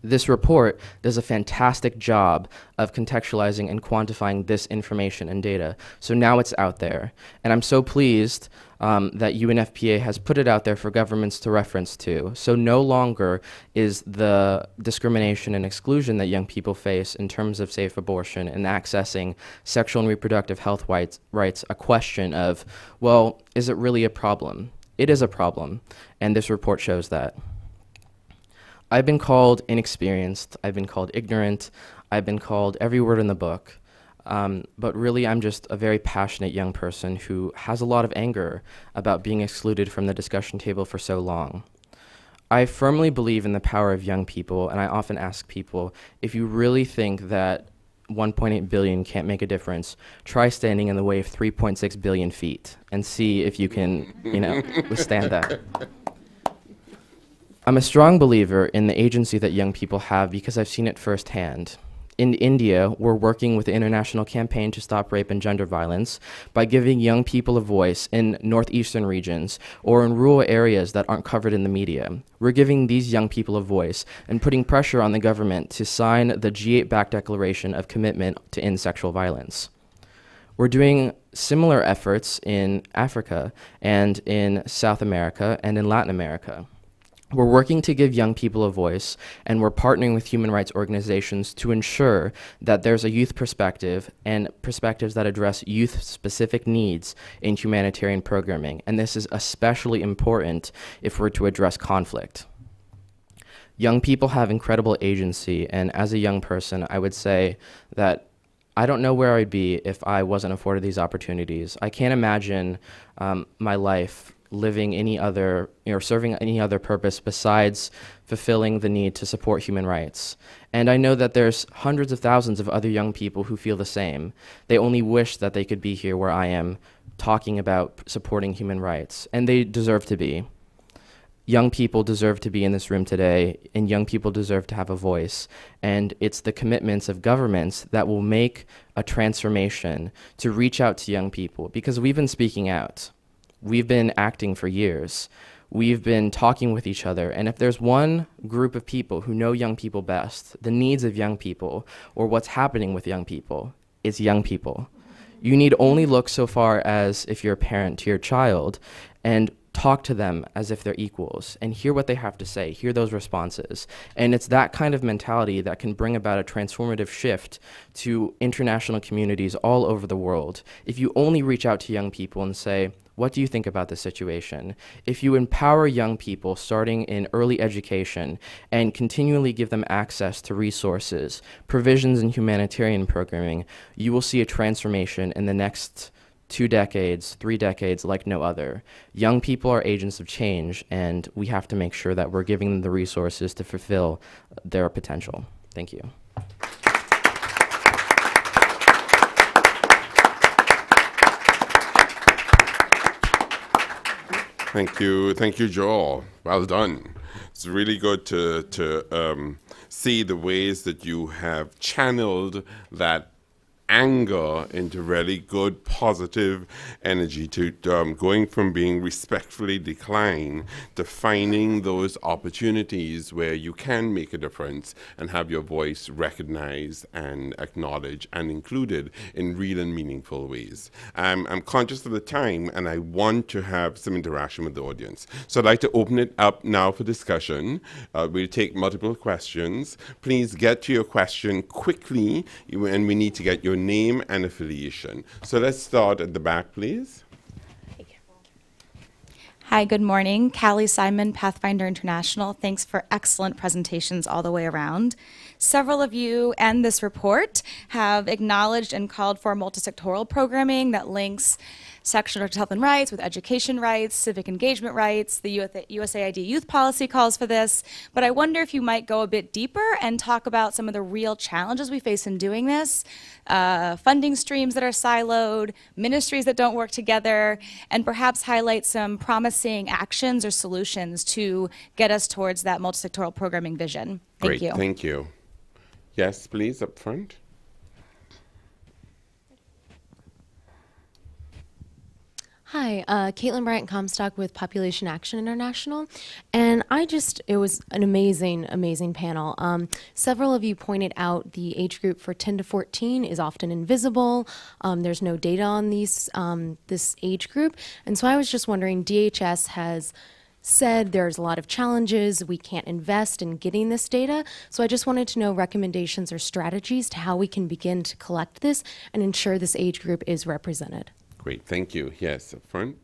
This report does a fantastic job of contextualizing and quantifying this information and data. So now it's out there. And I'm so pleased that UNFPA has put it out there for governments to reference to. So no longer is the discrimination and exclusion that young people face in terms of safe abortion and accessing sexual and reproductive health rights a question of, well, is it really a problem? It is a problem, and this report shows that. I've been called inexperienced, I've been called ignorant, I've been called every word in the book, but really I'm just a very passionate young person who has a lot of anger about being excluded from the discussion table for so long. I firmly believe in the power of young people, and I often ask people, if you really think that 1.8 billion can't make a difference, try standing in the way of 3.6 billion feet and see if you can, withstand that. I'm a strong believer in the agency that young people have because I've seen it firsthand. In India, we're working with the International Campaign to Stop Rape and Gender Violence by giving young people a voice in northeastern regions or in rural areas that aren't covered in the media. We're giving these young people a voice and putting pressure on the government to sign the G8-backed declaration of commitment to end sexual violence. We're doing similar efforts in Africa and in South America and in Latin America. We're working to give young people a voice, and we're partnering with human rights organizations to ensure that there's a youth perspective and perspectives that address youth-specific needs in humanitarian programming, and this is especially important if we're to address conflict. Young people have incredible agency, and as a young person, I would say that I don't know where I'd be if I wasn't afforded these opportunities. I can't imagine my life living any other, serving any other purpose besides fulfilling the need to support human rights. And I know that there's hundreds of thousands of other young people who feel the same. They only wish that they could be here where I am, talking about supporting human rights, and they deserve to be. Young people deserve to be in this room today, and young people deserve to have a voice. And it's the commitments of governments that will make a transformation to reach out to young people, because we've been speaking out. We've been acting for years. We've been talking with each other, and if there's one group of people who know young people best, the needs of young people, or what's happening with young people, it's young people. You need only look so far as if you're a parent to your child and talk to them as if they're equals and hear what they have to say, hear those responses. And it's that kind of mentality that can bring about a transformative shift to international communities all over the world. If you only reach out to young people and say, what do you think about this situation? If you empower young people starting in early education and continually give them access to resources, provisions in humanitarian programming, you will see a transformation in the next 2 decades, 3 decades like no other. Young people are agents of change, and we have to make sure that we're giving them the resources to fulfill their potential. Thank you. Thank you, Joel. Well done. It's really good to see the ways that you have channeled that anger into really good, positive energy, to going from being respectfully declined to finding those opportunities where you can make a difference and have your voice recognized and acknowledged and included in real and meaningful ways. I'm conscious of the time, and I want to have some interaction with the audience. So I'd like to open it up now for discussion. We'll take multiple questions. Please get to your question quickly, and we need to get your name and affiliation. So let's start at the back, please. Hi, good morning. Callie Simon, Pathfinder International. Thanks for excellent presentations all the way around. Several of you and this report have acknowledged and called for multisectoral programming that links sexual health and rights with education rights, civic engagement rights. The USAID youth policy calls for this. But I wonder if you might go a bit deeper and talk about some of the real challenges we face in doing this, funding streams that are siloed, ministries that don't work together, and perhaps highlight some promising actions or solutions to get us towards that multisectoral programming vision. Thank you. Thank you. Yes, please, up front. Hi, Caitlin Bryant-Comstock with Population Action International, and it was an amazing panel. Several of you pointed out the age group for 10 to 14 is often invisible. There's no data on this age group, and so I was just wondering, DHS has said there's a lot of challenges, we can't invest in getting this data, so I just wanted to know recommendations or strategies to how we can begin to collect this and ensure this age group is represented. Great, thank you. Yes, up front.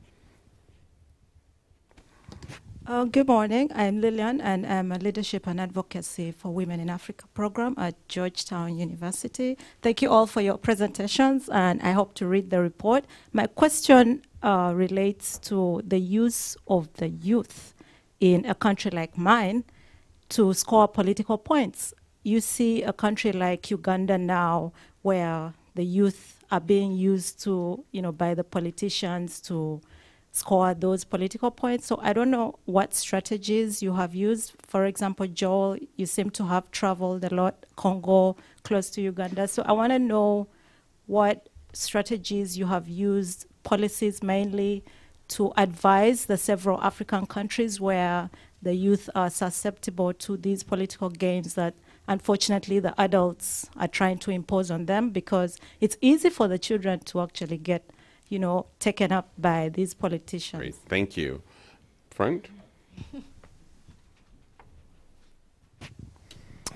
Good morning. I'm Lillian, and I'm a Leadership and Advocacy for Women in Africa program at Georgetown University. Thank you all for your presentations, and I hope to read the report. My question relates to the use of the youth in a country like mine to score political points. You see a country like Uganda now where the youth are being used to, by the politicians to score those political points. So I don't know what strategies you have used. For example, Joel, you seem to have traveled a lot, Congo, close to Uganda. So I want to know what strategies you have used, policies mainly, to advise the several African countries where the youth are susceptible to these political games that unfortunately the adults are trying to impose on them, because it's easy for the children to actually get, taken up by these politicians. Great, thank you. Front.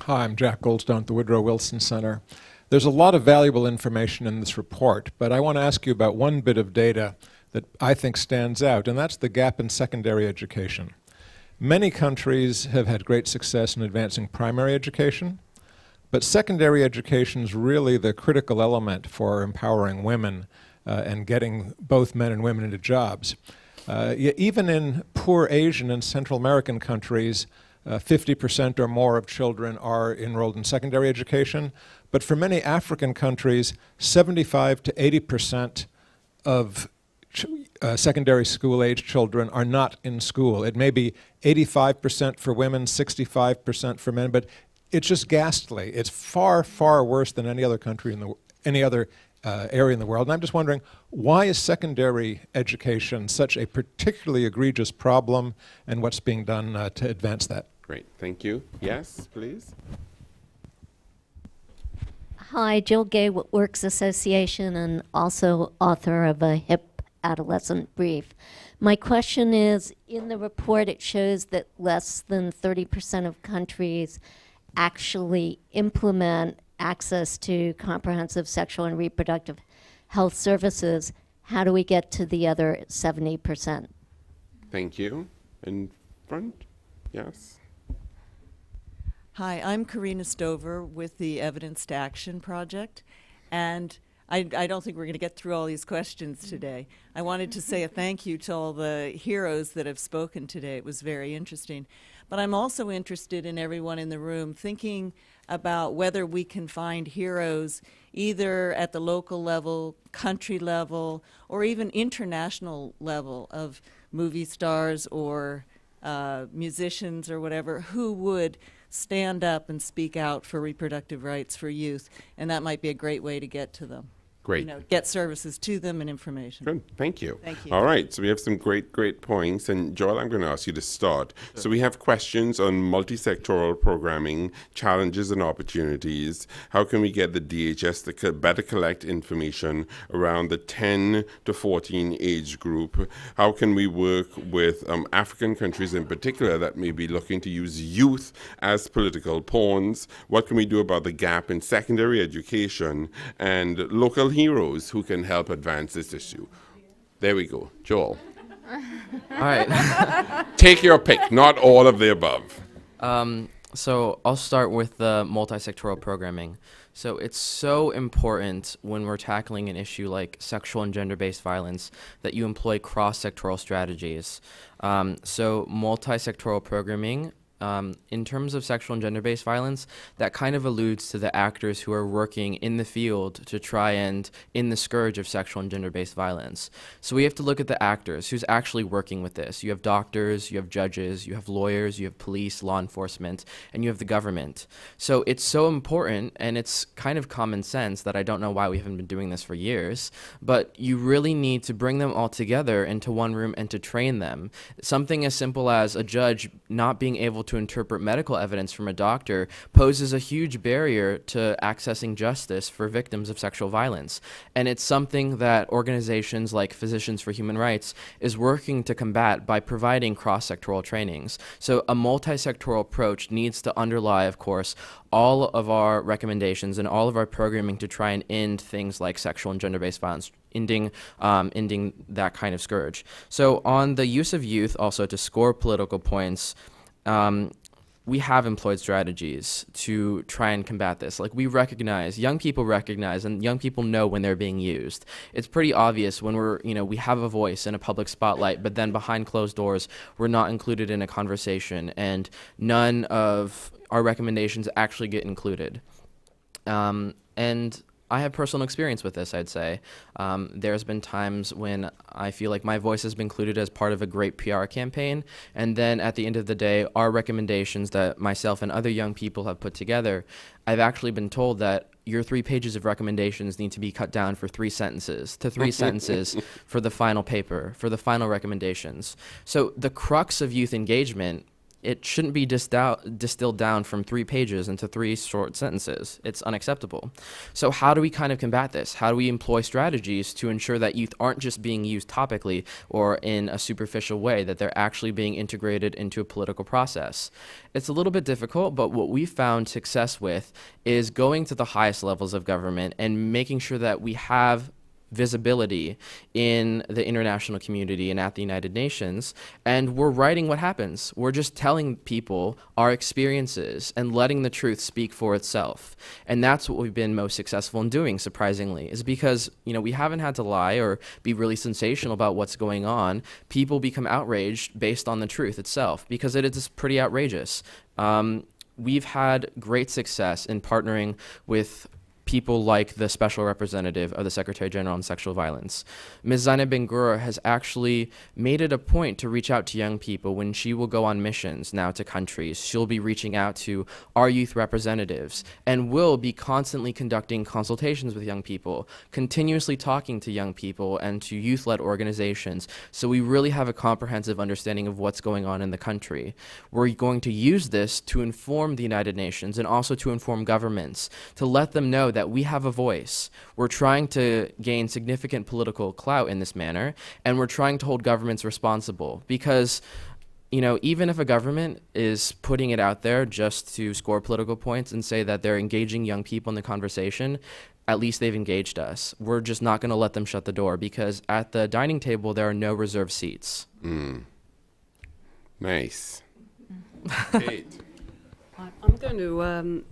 Hi, I'm Jack Goldstone at the Woodrow Wilson Center. There's a lot of valuable information in this report, but I want to ask you about one bit of data that I think stands out, and that's the gap in secondary education. Many countries have had great success in advancing primary education, but secondary education is really the critical element for empowering women and getting both men and women into jobs. Even in poor Asian and Central American countries, 50% or more of children are enrolled in secondary education, but for many African countries, 75 to 80% of secondary school-age children are not in school. It may be 85% for women, 65% for men, but it's just ghastly. It's far, far worse than any other country in any other area in the world. And I'm just wondering, why is secondary education such a particularly egregious problem, and what's being done to advance that? Great, thank you. Yes, please. Hi, Jill Gay with Works Association and also author of a HIP adolescent brief. My question is, in the report it shows that less than 30% of countries actually implement access to comprehensive sexual and reproductive health services. How do we get to the other 70%? Thank you. In front, yes. Hi, I'm Karina Stover with the Evidence to Action Project, and I don't think we're going to get through all these questions today. I wanted to say a thank you to all the heroes that have spoken today. It was very interesting. But I'm also interested in everyone in the room thinking about whether we can find heroes either at the local level, country level, or even international level of movie stars or musicians or whatever who would stand up and speak out for reproductive rights for youth, and that might be a great way to get to them. Great. You know, get services to them and information. Good. Thank you. Thank you. All right. So we have some great points. And Joel, I'm going to ask you to start. Sure. So we have questions on multi-sectoral programming, challenges and opportunities. How can we get the DHS to better collect information around the 10 to 14 age group? How can we work with African countries in particular that may be looking to use youth as political pawns? What can we do about the gap in secondary education and local heroes who can help advance this issue? There we go. Joel. All right. Take your pick, not all of the above. So I'll start with the multi-sectoral programming. So it's so important when we're tackling an issue like sexual and gender-based violence that you employ cross-sectoral strategies. So multi-sectoral programming, in terms of sexual and gender-based violence, that kind of alludes to the actors who are working in the field to try and end the scourge of sexual and gender-based violence. So we have to look at the actors who's actually working with this. You have doctors, you have judges, you have lawyers, you have police, law enforcement, and you have the government. So it's so important, and it's kind of common sense that I don't know why we haven't been doing this for years, but you really need to bring them all together into one room and to train them. Something as simple as a judge not being able to interpret medical evidence from a doctor poses a huge barrier to accessing justice for victims of sexual violence. And it's something that organizations like Physicians for Human Rights is working to combat by providing cross-sectoral trainings. So a multi-sectoral approach needs to underlie, of course, all of our recommendations and all of our programming to try and end things like sexual and gender-based violence, ending that kind of scourge. So on the use of youth also to score political points, we have employed strategies to try and combat this. Like, we recognize, young people recognize, and young people know when they're being used. It's pretty obvious when we have a voice in a public spotlight, but then behind closed doors, we're not included in a conversation, and none of our recommendations actually get included. And I have personal experience with this, I'd say. There's been times when I feel like my voice has been included as part of a great PR campaign, and then at the end of the day, our recommendations that myself and other young people have put together, I've actually been told that your 3 pages of recommendations need to be cut down for 3 sentences, to 3 sentences for the final paper, for the final recommendations. So the crux of youth engagement, it shouldn't be distilled down from 3 pages into 3 short sentences. It's unacceptable. So how do we kind of combat this? How do we employ strategies to ensure that youth aren't just being used topically or in a superficial way, that they're actually being integrated into a political process? It's a little bit difficult, but what we found success with is going to the highest levels of government and making sure that we have visibility in the international community and at the United Nations, and we're writing what happens. We're just telling people our experiences and letting the truth speak for itself. And that's what we've been most successful in doing, surprisingly, is because, we haven't had to lie or be really sensational about what's going on. People become outraged based on the truth itself, because it is pretty outrageous. We've had great success in partnering with people like the Special Representative of the Secretary General on Sexual Violence. Ms. Zainab Ben-Gura has actually made it a point to reach out to young people when she will go on missions now to countries. She'll be reaching out to our youth representatives and will be constantly conducting consultations with young people, continuously talking to young people and to youth-led organizations. So we really have a comprehensive understanding of what's going on in the country. We're going to use this to inform the United Nations and also to inform governments, to let them know that we have a voice. We're trying to gain significant political clout in this manner, and we're trying to hold governments responsible, because even if a government is putting it out there just to score political points and say that they're engaging young people in the conversation, at least they've engaged us. We're just not going to let them shut the door, because at the dining table there are no reserved seats. Nice. Kate. I'm going to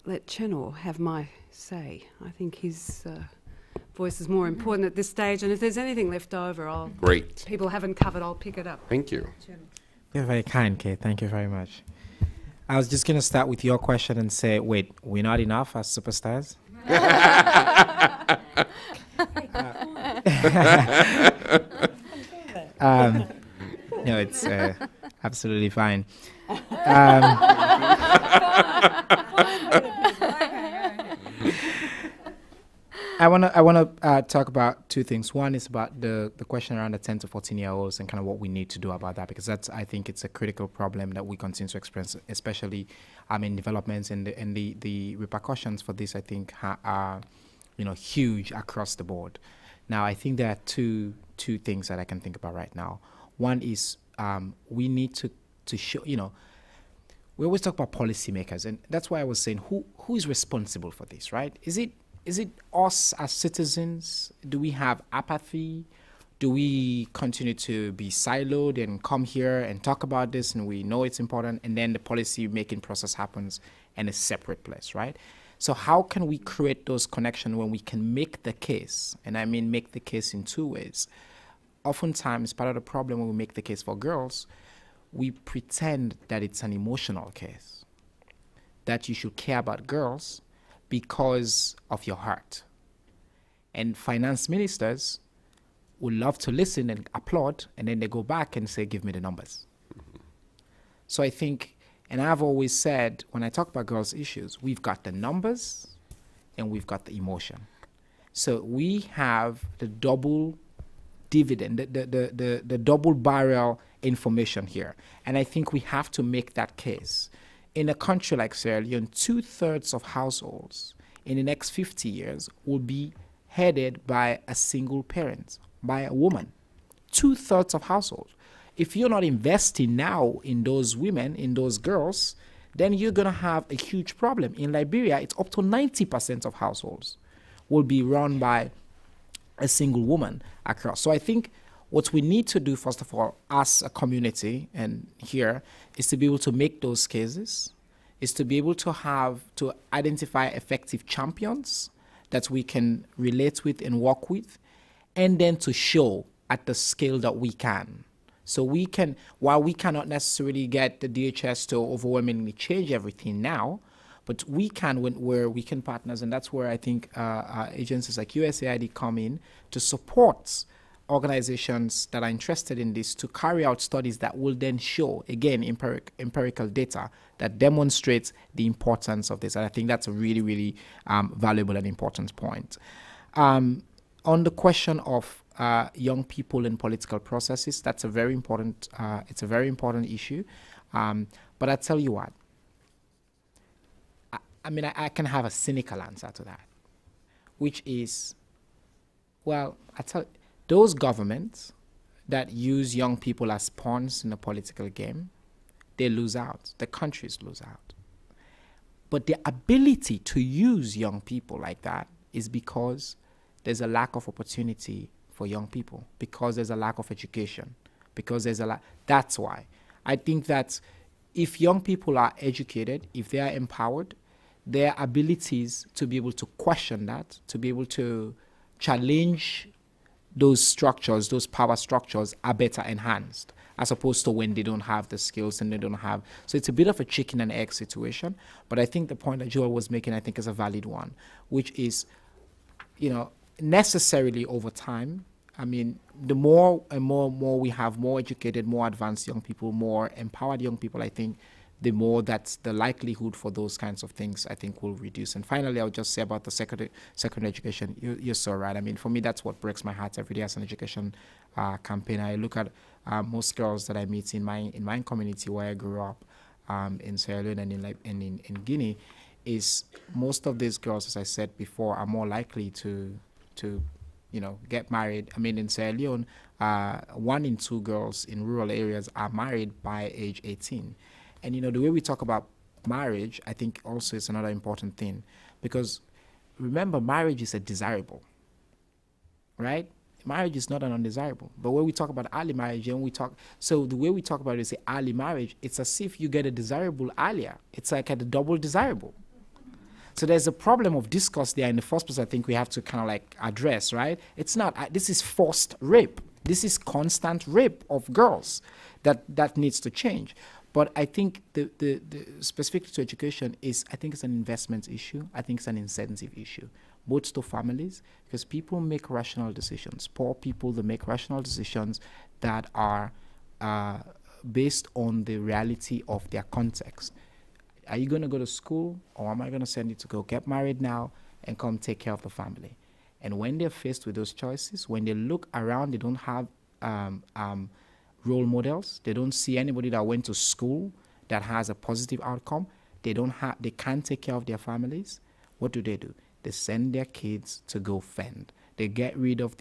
let Chenor have my say. I think his voice is more important at this stage, and if there's anything left over, people haven't covered, I'll pick it up. Thank you. You're very kind, Kate. Thank you very much. I was just going to start with your question and say, wait, we're not enough as superstars? No, it's absolutely fine. I wanna talk about two things. One is about the question around the 10 to 14-year-olds and kind of what we need to do about that, because I think it's a critical problem that we continue to experience, especially in developments, and the repercussions for this, I think, are huge across the board. Now, I think there are two things that I can think about right now. One is we need to show, we always talk about policymakers, and that's why I was saying who is responsible for this, right? Is it us as citizens? Do we have apathy? Do we continue to be siloed and come here and talk about this and we know it's important, and then the policy making process happens in a separate place, right? So how can we create those connections when we can make the case? And I mean make the case in two ways. Oftentimes, part of the problem when we make the case for girls, we pretend that it's an emotional case, that you should care about girls because of your heart. And finance ministers would love to listen and applaud, and then they go back and say, give me the numbers. So I think, and I've always said, when I talk about girls' issues, we've got the numbers and we've got the emotion. So we have the double dividend, the double barrel information here. And I think we have to make that case. In a country like Sierra Leone, 2/3 of households in the next 50 years will be headed by a single parent, by a woman. 2/3 of households. If you're not investing now in those women, in those girls, then you're going to have a huge problem. In Liberia, it's up to 90% of households will be run by a single woman across. So I think what we need to do, first of all, as a community and here, is to be able to make those cases, is to be able to identify effective champions that we can relate with and work with, and then to show at the scale that we can. So we can, while we cannot necessarily get the DHS to overwhelmingly change everything now, but we can when we're weekend partners, and that's where I think agencies like USAID come in to support organizations that are interested in this to carry out studies that will then show, again, empirical data that demonstrates the importance of this. And I think that's a really, really valuable and important point. On the question of young people in political processes, that's a very important, it's a very important issue. But I tell you what, I can have a cynical answer to that, which is, well, those governments that use young people as pawns in the political game, they lose out. The countries lose out. But the ability to use young people like that is because there's a lack of opportunity for young people, because there's a lack of education, because there's a lack. That's why. I think that if young people are educated, if they are empowered, their abilities to be able to question that, to be able to challenge those structures, those power structures, are better enhanced, as opposed to when they don't have the skills and they don't have. So it's a bit of a chicken and egg situation. But I think the point that Joel was making, I think, is a valid one, which is, necessarily over time, the more and more we have more educated, more advanced young people, more empowered young people, I think, the more that's the likelihood for those kinds of things, I think, will reduce. And finally, I'll just say about the secondary education. You're so right. For me, that's what breaks my heart every day as an education campaigner. I look at most girls that I meet in my community where I grew up, in Sierra Leone and in Guinea, is most of these girls, as I said before, are more likely to get married. In Sierra Leone, 1 in 2 girls in rural areas are married by age 18. And, the way we talk about marriage, I think also is another important thing. Because remember, marriage is a desirable, right? Marriage is not an undesirable. But when we talk about early marriage, so the way we talk about it is early marriage, it's as if you get a desirable earlier. It's like a double desirable. So there's a problem of discourse there in the first place I think we have to kind of address, right? It's not, this is forced rape. This is constant rape of girls that needs to change. But I think the specific to education is, I think it's an investment issue. I think it's an incentive issue, both to families, because people make rational decisions. Poor people, they make rational decisions that are based on the reality of their context. Are you going to go to school, or am I going to send you to go get married now and come take care of the family? And when they're faced with those choices, when they look around, they don't have role models. They don't see anybody that went to school that has a positive outcome. They can't take care of their families. What do? They send their kids to go fend. They get rid of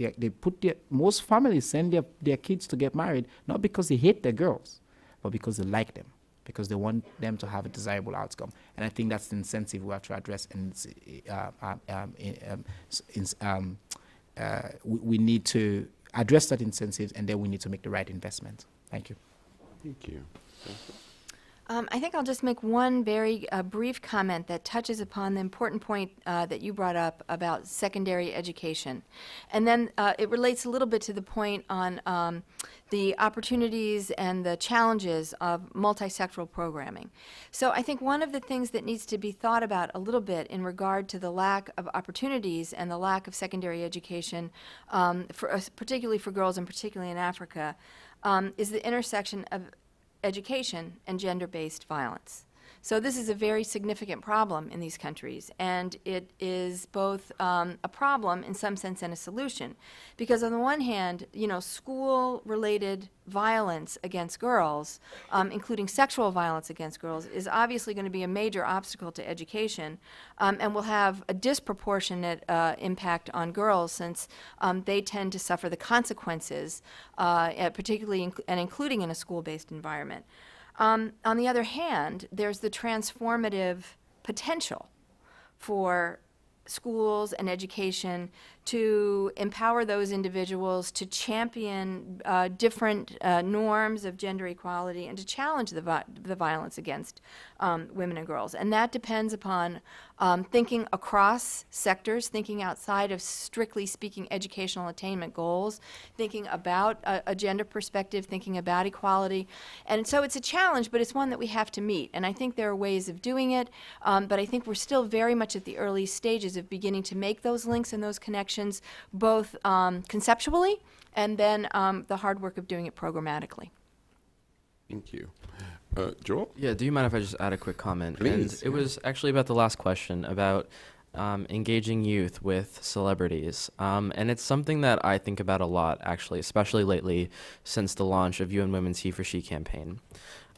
most families send their kids to get married, not because they hate their girls, but because they like them, because they want them to have a desirable outcome. And I think that's the incentive we have to address. And we need to address that incentive, and then we need to make the right investment. Thank you. Thank you. I think I'll just make one very brief comment that touches upon the important point that you brought up about secondary education. And then it relates a little bit to the point on the opportunities and the challenges of multisectoral programming. So I think one of the things that needs to be thought about a little bit in regard to the lack of opportunities and the lack of secondary education, particularly for girls and particularly in Africa, is the intersection of education and gender-based violence. So this is a very significant problem in these countries, and it is both a problem in some sense and a solution, because on the one hand, school-related violence against girls, including sexual violence against girls, is obviously going to be a major obstacle to education, and will have a disproportionate impact on girls, since they tend to suffer the consequences, particularly and including in a school-based environment. On the other hand, there's the transformative potential for schools and education to empower those individuals to champion different norms of gender equality and to challenge the violence against women and girls. And that depends upon thinking across sectors, thinking outside of strictly speaking educational attainment goals, thinking about a gender perspective, thinking about equality. And so it's a challenge, but it's one that we have to meet. And I think there are ways of doing it, but I think we're still very much at the early stages of beginning to make those links and those connections, both conceptually and then the hard work of doing it programmatically. Thank you. Joel? Yeah, do you mind if I just add a quick comment? Please. And it was actually about the last question about engaging youth with celebrities. And it's something that I think about a lot, actually, especially lately since the launch of UN Women's He for She campaign.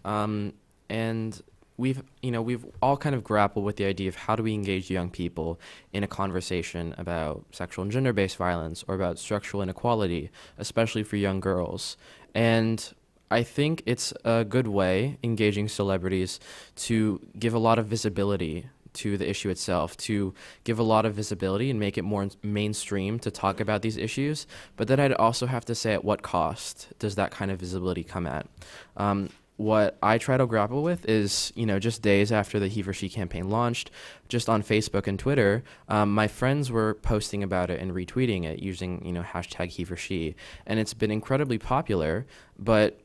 And we've all kind of grappled with the idea of how do we engage young people in a conversation about sexual and gender-based violence or about structural inequality, especially for young girls. And I think it's a good way, engaging celebrities, to give a lot of visibility to the issue itself, to give a lot of visibility and make it more mainstream to talk about these issues. But then I'd also have to say, at what cost does that kind of visibility come at? What I try to grapple with is, just days after the He for She campaign launched, just on Facebook and Twitter, my friends were posting about it and retweeting it using, hashtag He for She. And it's been incredibly popular, but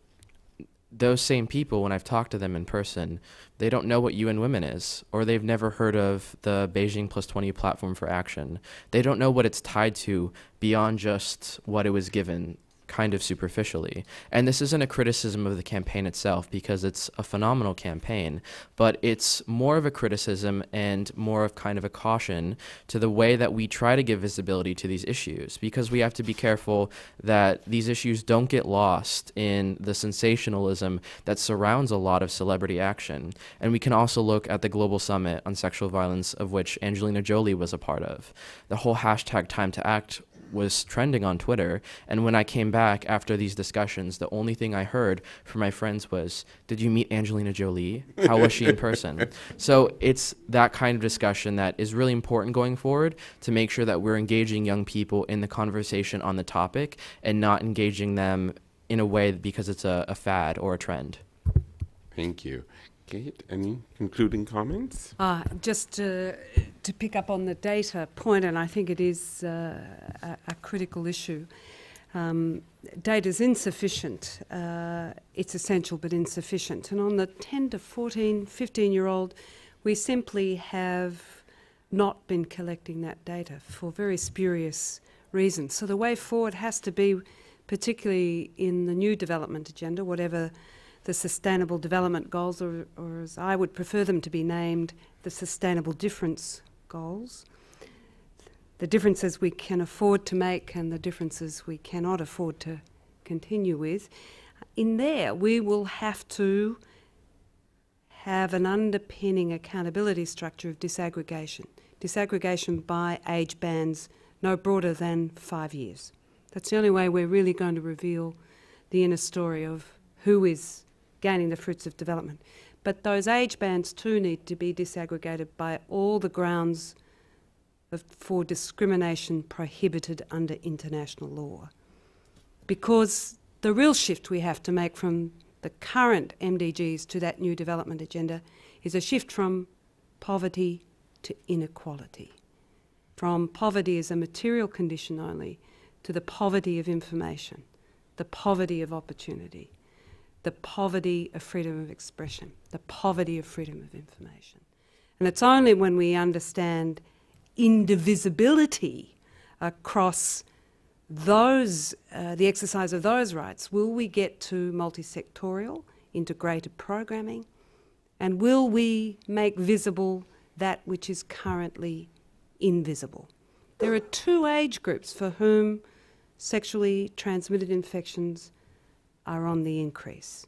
those same people, when I've talked to them in person, they don't know what UN Women is, or they've never heard of the Beijing +20 Platform for Action. They don't know what it's tied to beyond just what it was given kind of superficially. And this isn't a criticism of the campaign itself, because it's a phenomenal campaign, but it's more of a criticism and more of kind of a caution to the way that we try to give visibility to these issues, because we have to be careful that these issues don't get lost in the sensationalism that surrounds a lot of celebrity action. And we can also look at the Global Summit on Sexual Violence, of which Angelina Jolie was a part of. The whole hashtag Time to Act was trending on Twitter, and when I came back after these discussions, the only thing I heard from my friends was, "Did you meet Angelina Jolie? How was she in person?" So it's that kind of discussion that is really important going forward, to make sure that we're engaging young people in the conversation on the topic and not engaging them in a way because it's a fad or a trend. Thank you. Kate, any concluding comments? Just to pick up on the data point, and I think it is a critical issue. Data is insufficient. It's essential but insufficient. And on the 10 to 14, 15-year-old, we simply have not been collecting that data for very spurious reasons. So the way forward has to be, particularly in the new development agenda, whatever the Sustainable Development Goals, or as I would prefer them to be named, the Sustainable Difference Goals. the differences we can afford to make and the differences we cannot afford to continue with, in there we will have to have an underpinning accountability structure of disaggregation. Disaggregation by age bands no broader than 5 years. That's the only way we're really going to reveal the inner story of who is gaining the fruits of development. But those age bands too need to be disaggregated by all the grounds for discrimination prohibited under international law. Because the real shift we have to make from the current MDGs to that new development agenda is a shift from poverty to inequality. From poverty as a material condition only to the poverty of information, the poverty of opportunity, the poverty of freedom of expression, the poverty of freedom of information. And it's only when we understand indivisibility across those, the exercise of those rights, will we get to multi-sectorial, integrated programming, and will we make visible that which is currently invisible. There are 2 age groups for whom sexually transmitted infections are on the increase.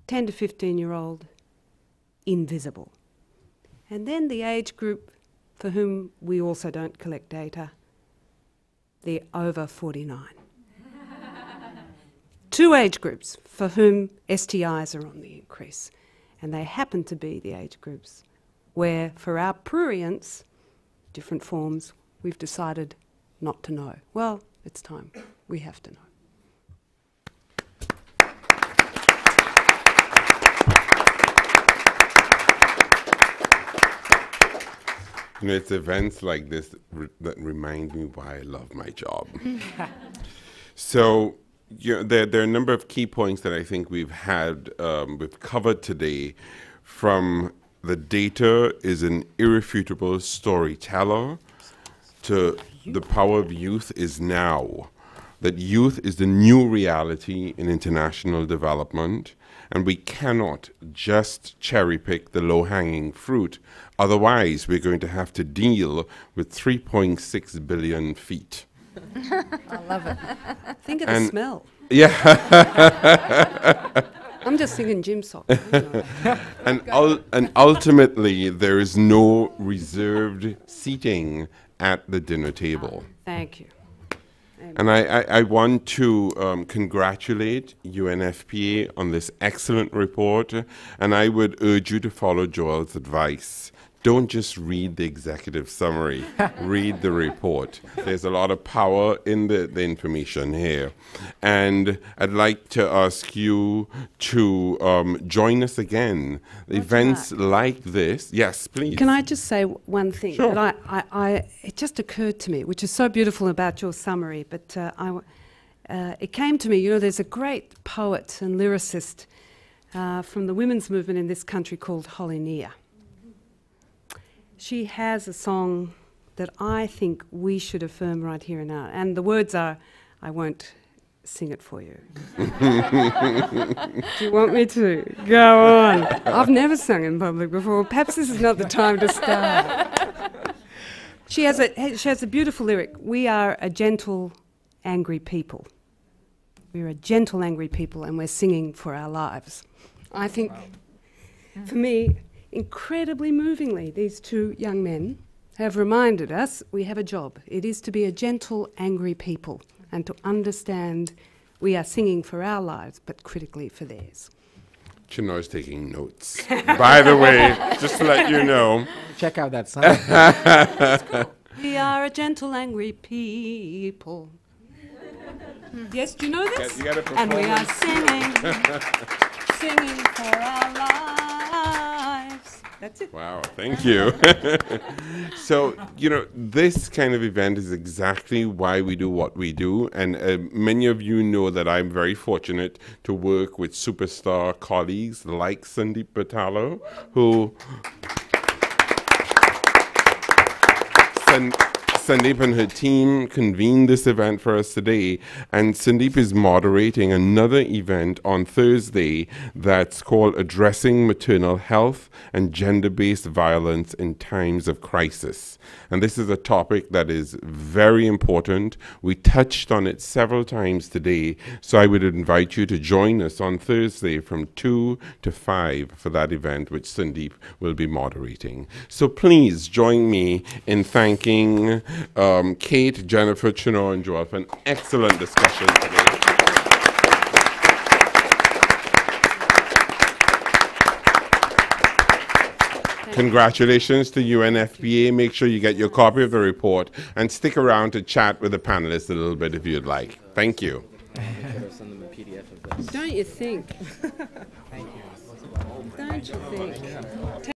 10 to 15-year-old, invisible. And then the age group for whom we also don't collect data, the over 49. 2 age groups for whom STIs are on the increase. And they happen to be the age groups where, for our prurience, different forms, we've decided not to know. Well, it's time. We have to know. You know, it's events like this that remind me why I love my job. So, you know, there are a number of key points that I think we've covered today. From the data is an irrefutable storyteller to the power of youth is now. That youth is the new reality in international development, and we cannot just cherry pick the low-hanging fruit. Otherwise, we're going to have to deal with 3.6 billion feet. I love it. Think of the smell. Yeah. I'm just thinking gym socks. And ultimately, there is no reserved seating at the dinner table. Thank you. And I want to congratulate UNFPA on this excellent report, and I would urge you to follow Joel's advice. Don't just read the executive summary, read the report. There's a lot of power in the information here. And I'd like to ask you to join us again. Events like this. Yes, please. Can I just say one thing? Sure. That it just occurred to me, which is so beautiful about your summary, but it came to me, you know, there's a great poet and lyricist from the women's movement in this country called Holly Near. She has a song that I think we should affirm right here and now. And the words are, I won't sing it for you. Do you want me to? Go on. I've never sung in public before. Perhaps this is not the time to start. She has a beautiful lyric. We are a gentle, angry people. We're a gentle, angry people, and we're singing for our lives. I think, for me, incredibly movingly, these 2 young men have reminded us we have a job. It is to be a gentle, angry people and to understand we are singing for our lives, but critically for theirs. Chinoy's taking notes. By the way, just to let you know. Check out that song. We are a gentle, angry people. Yes, do you know this? You gotta and we are perform. singing for our lives. That's it. Wow, thank you. So, you know, this kind of event is exactly why we do what we do. And many of you know that I'm very fortunate to work with superstar colleagues like Sandeep Patalo, who... Sandeep and her team convened this event for us today, and Sandeep is moderating another event on Thursday that's called Addressing Maternal Health and Gender-Based Violence in Times of Crisis. And this is a topic that is very important. We touched on it several times today, so I would invite you to join us on Thursday from 2 to 5 for that event, which Sandeep will be moderating. So please join me in thanking Kate, Jennifer, Chinor, and Joel for an excellent discussion today. Congratulations to UNFPA. Make sure you get your copy of the report and stick around to chat with the panelists a little bit if you'd like. Thank you. Don't you think? Don't you think?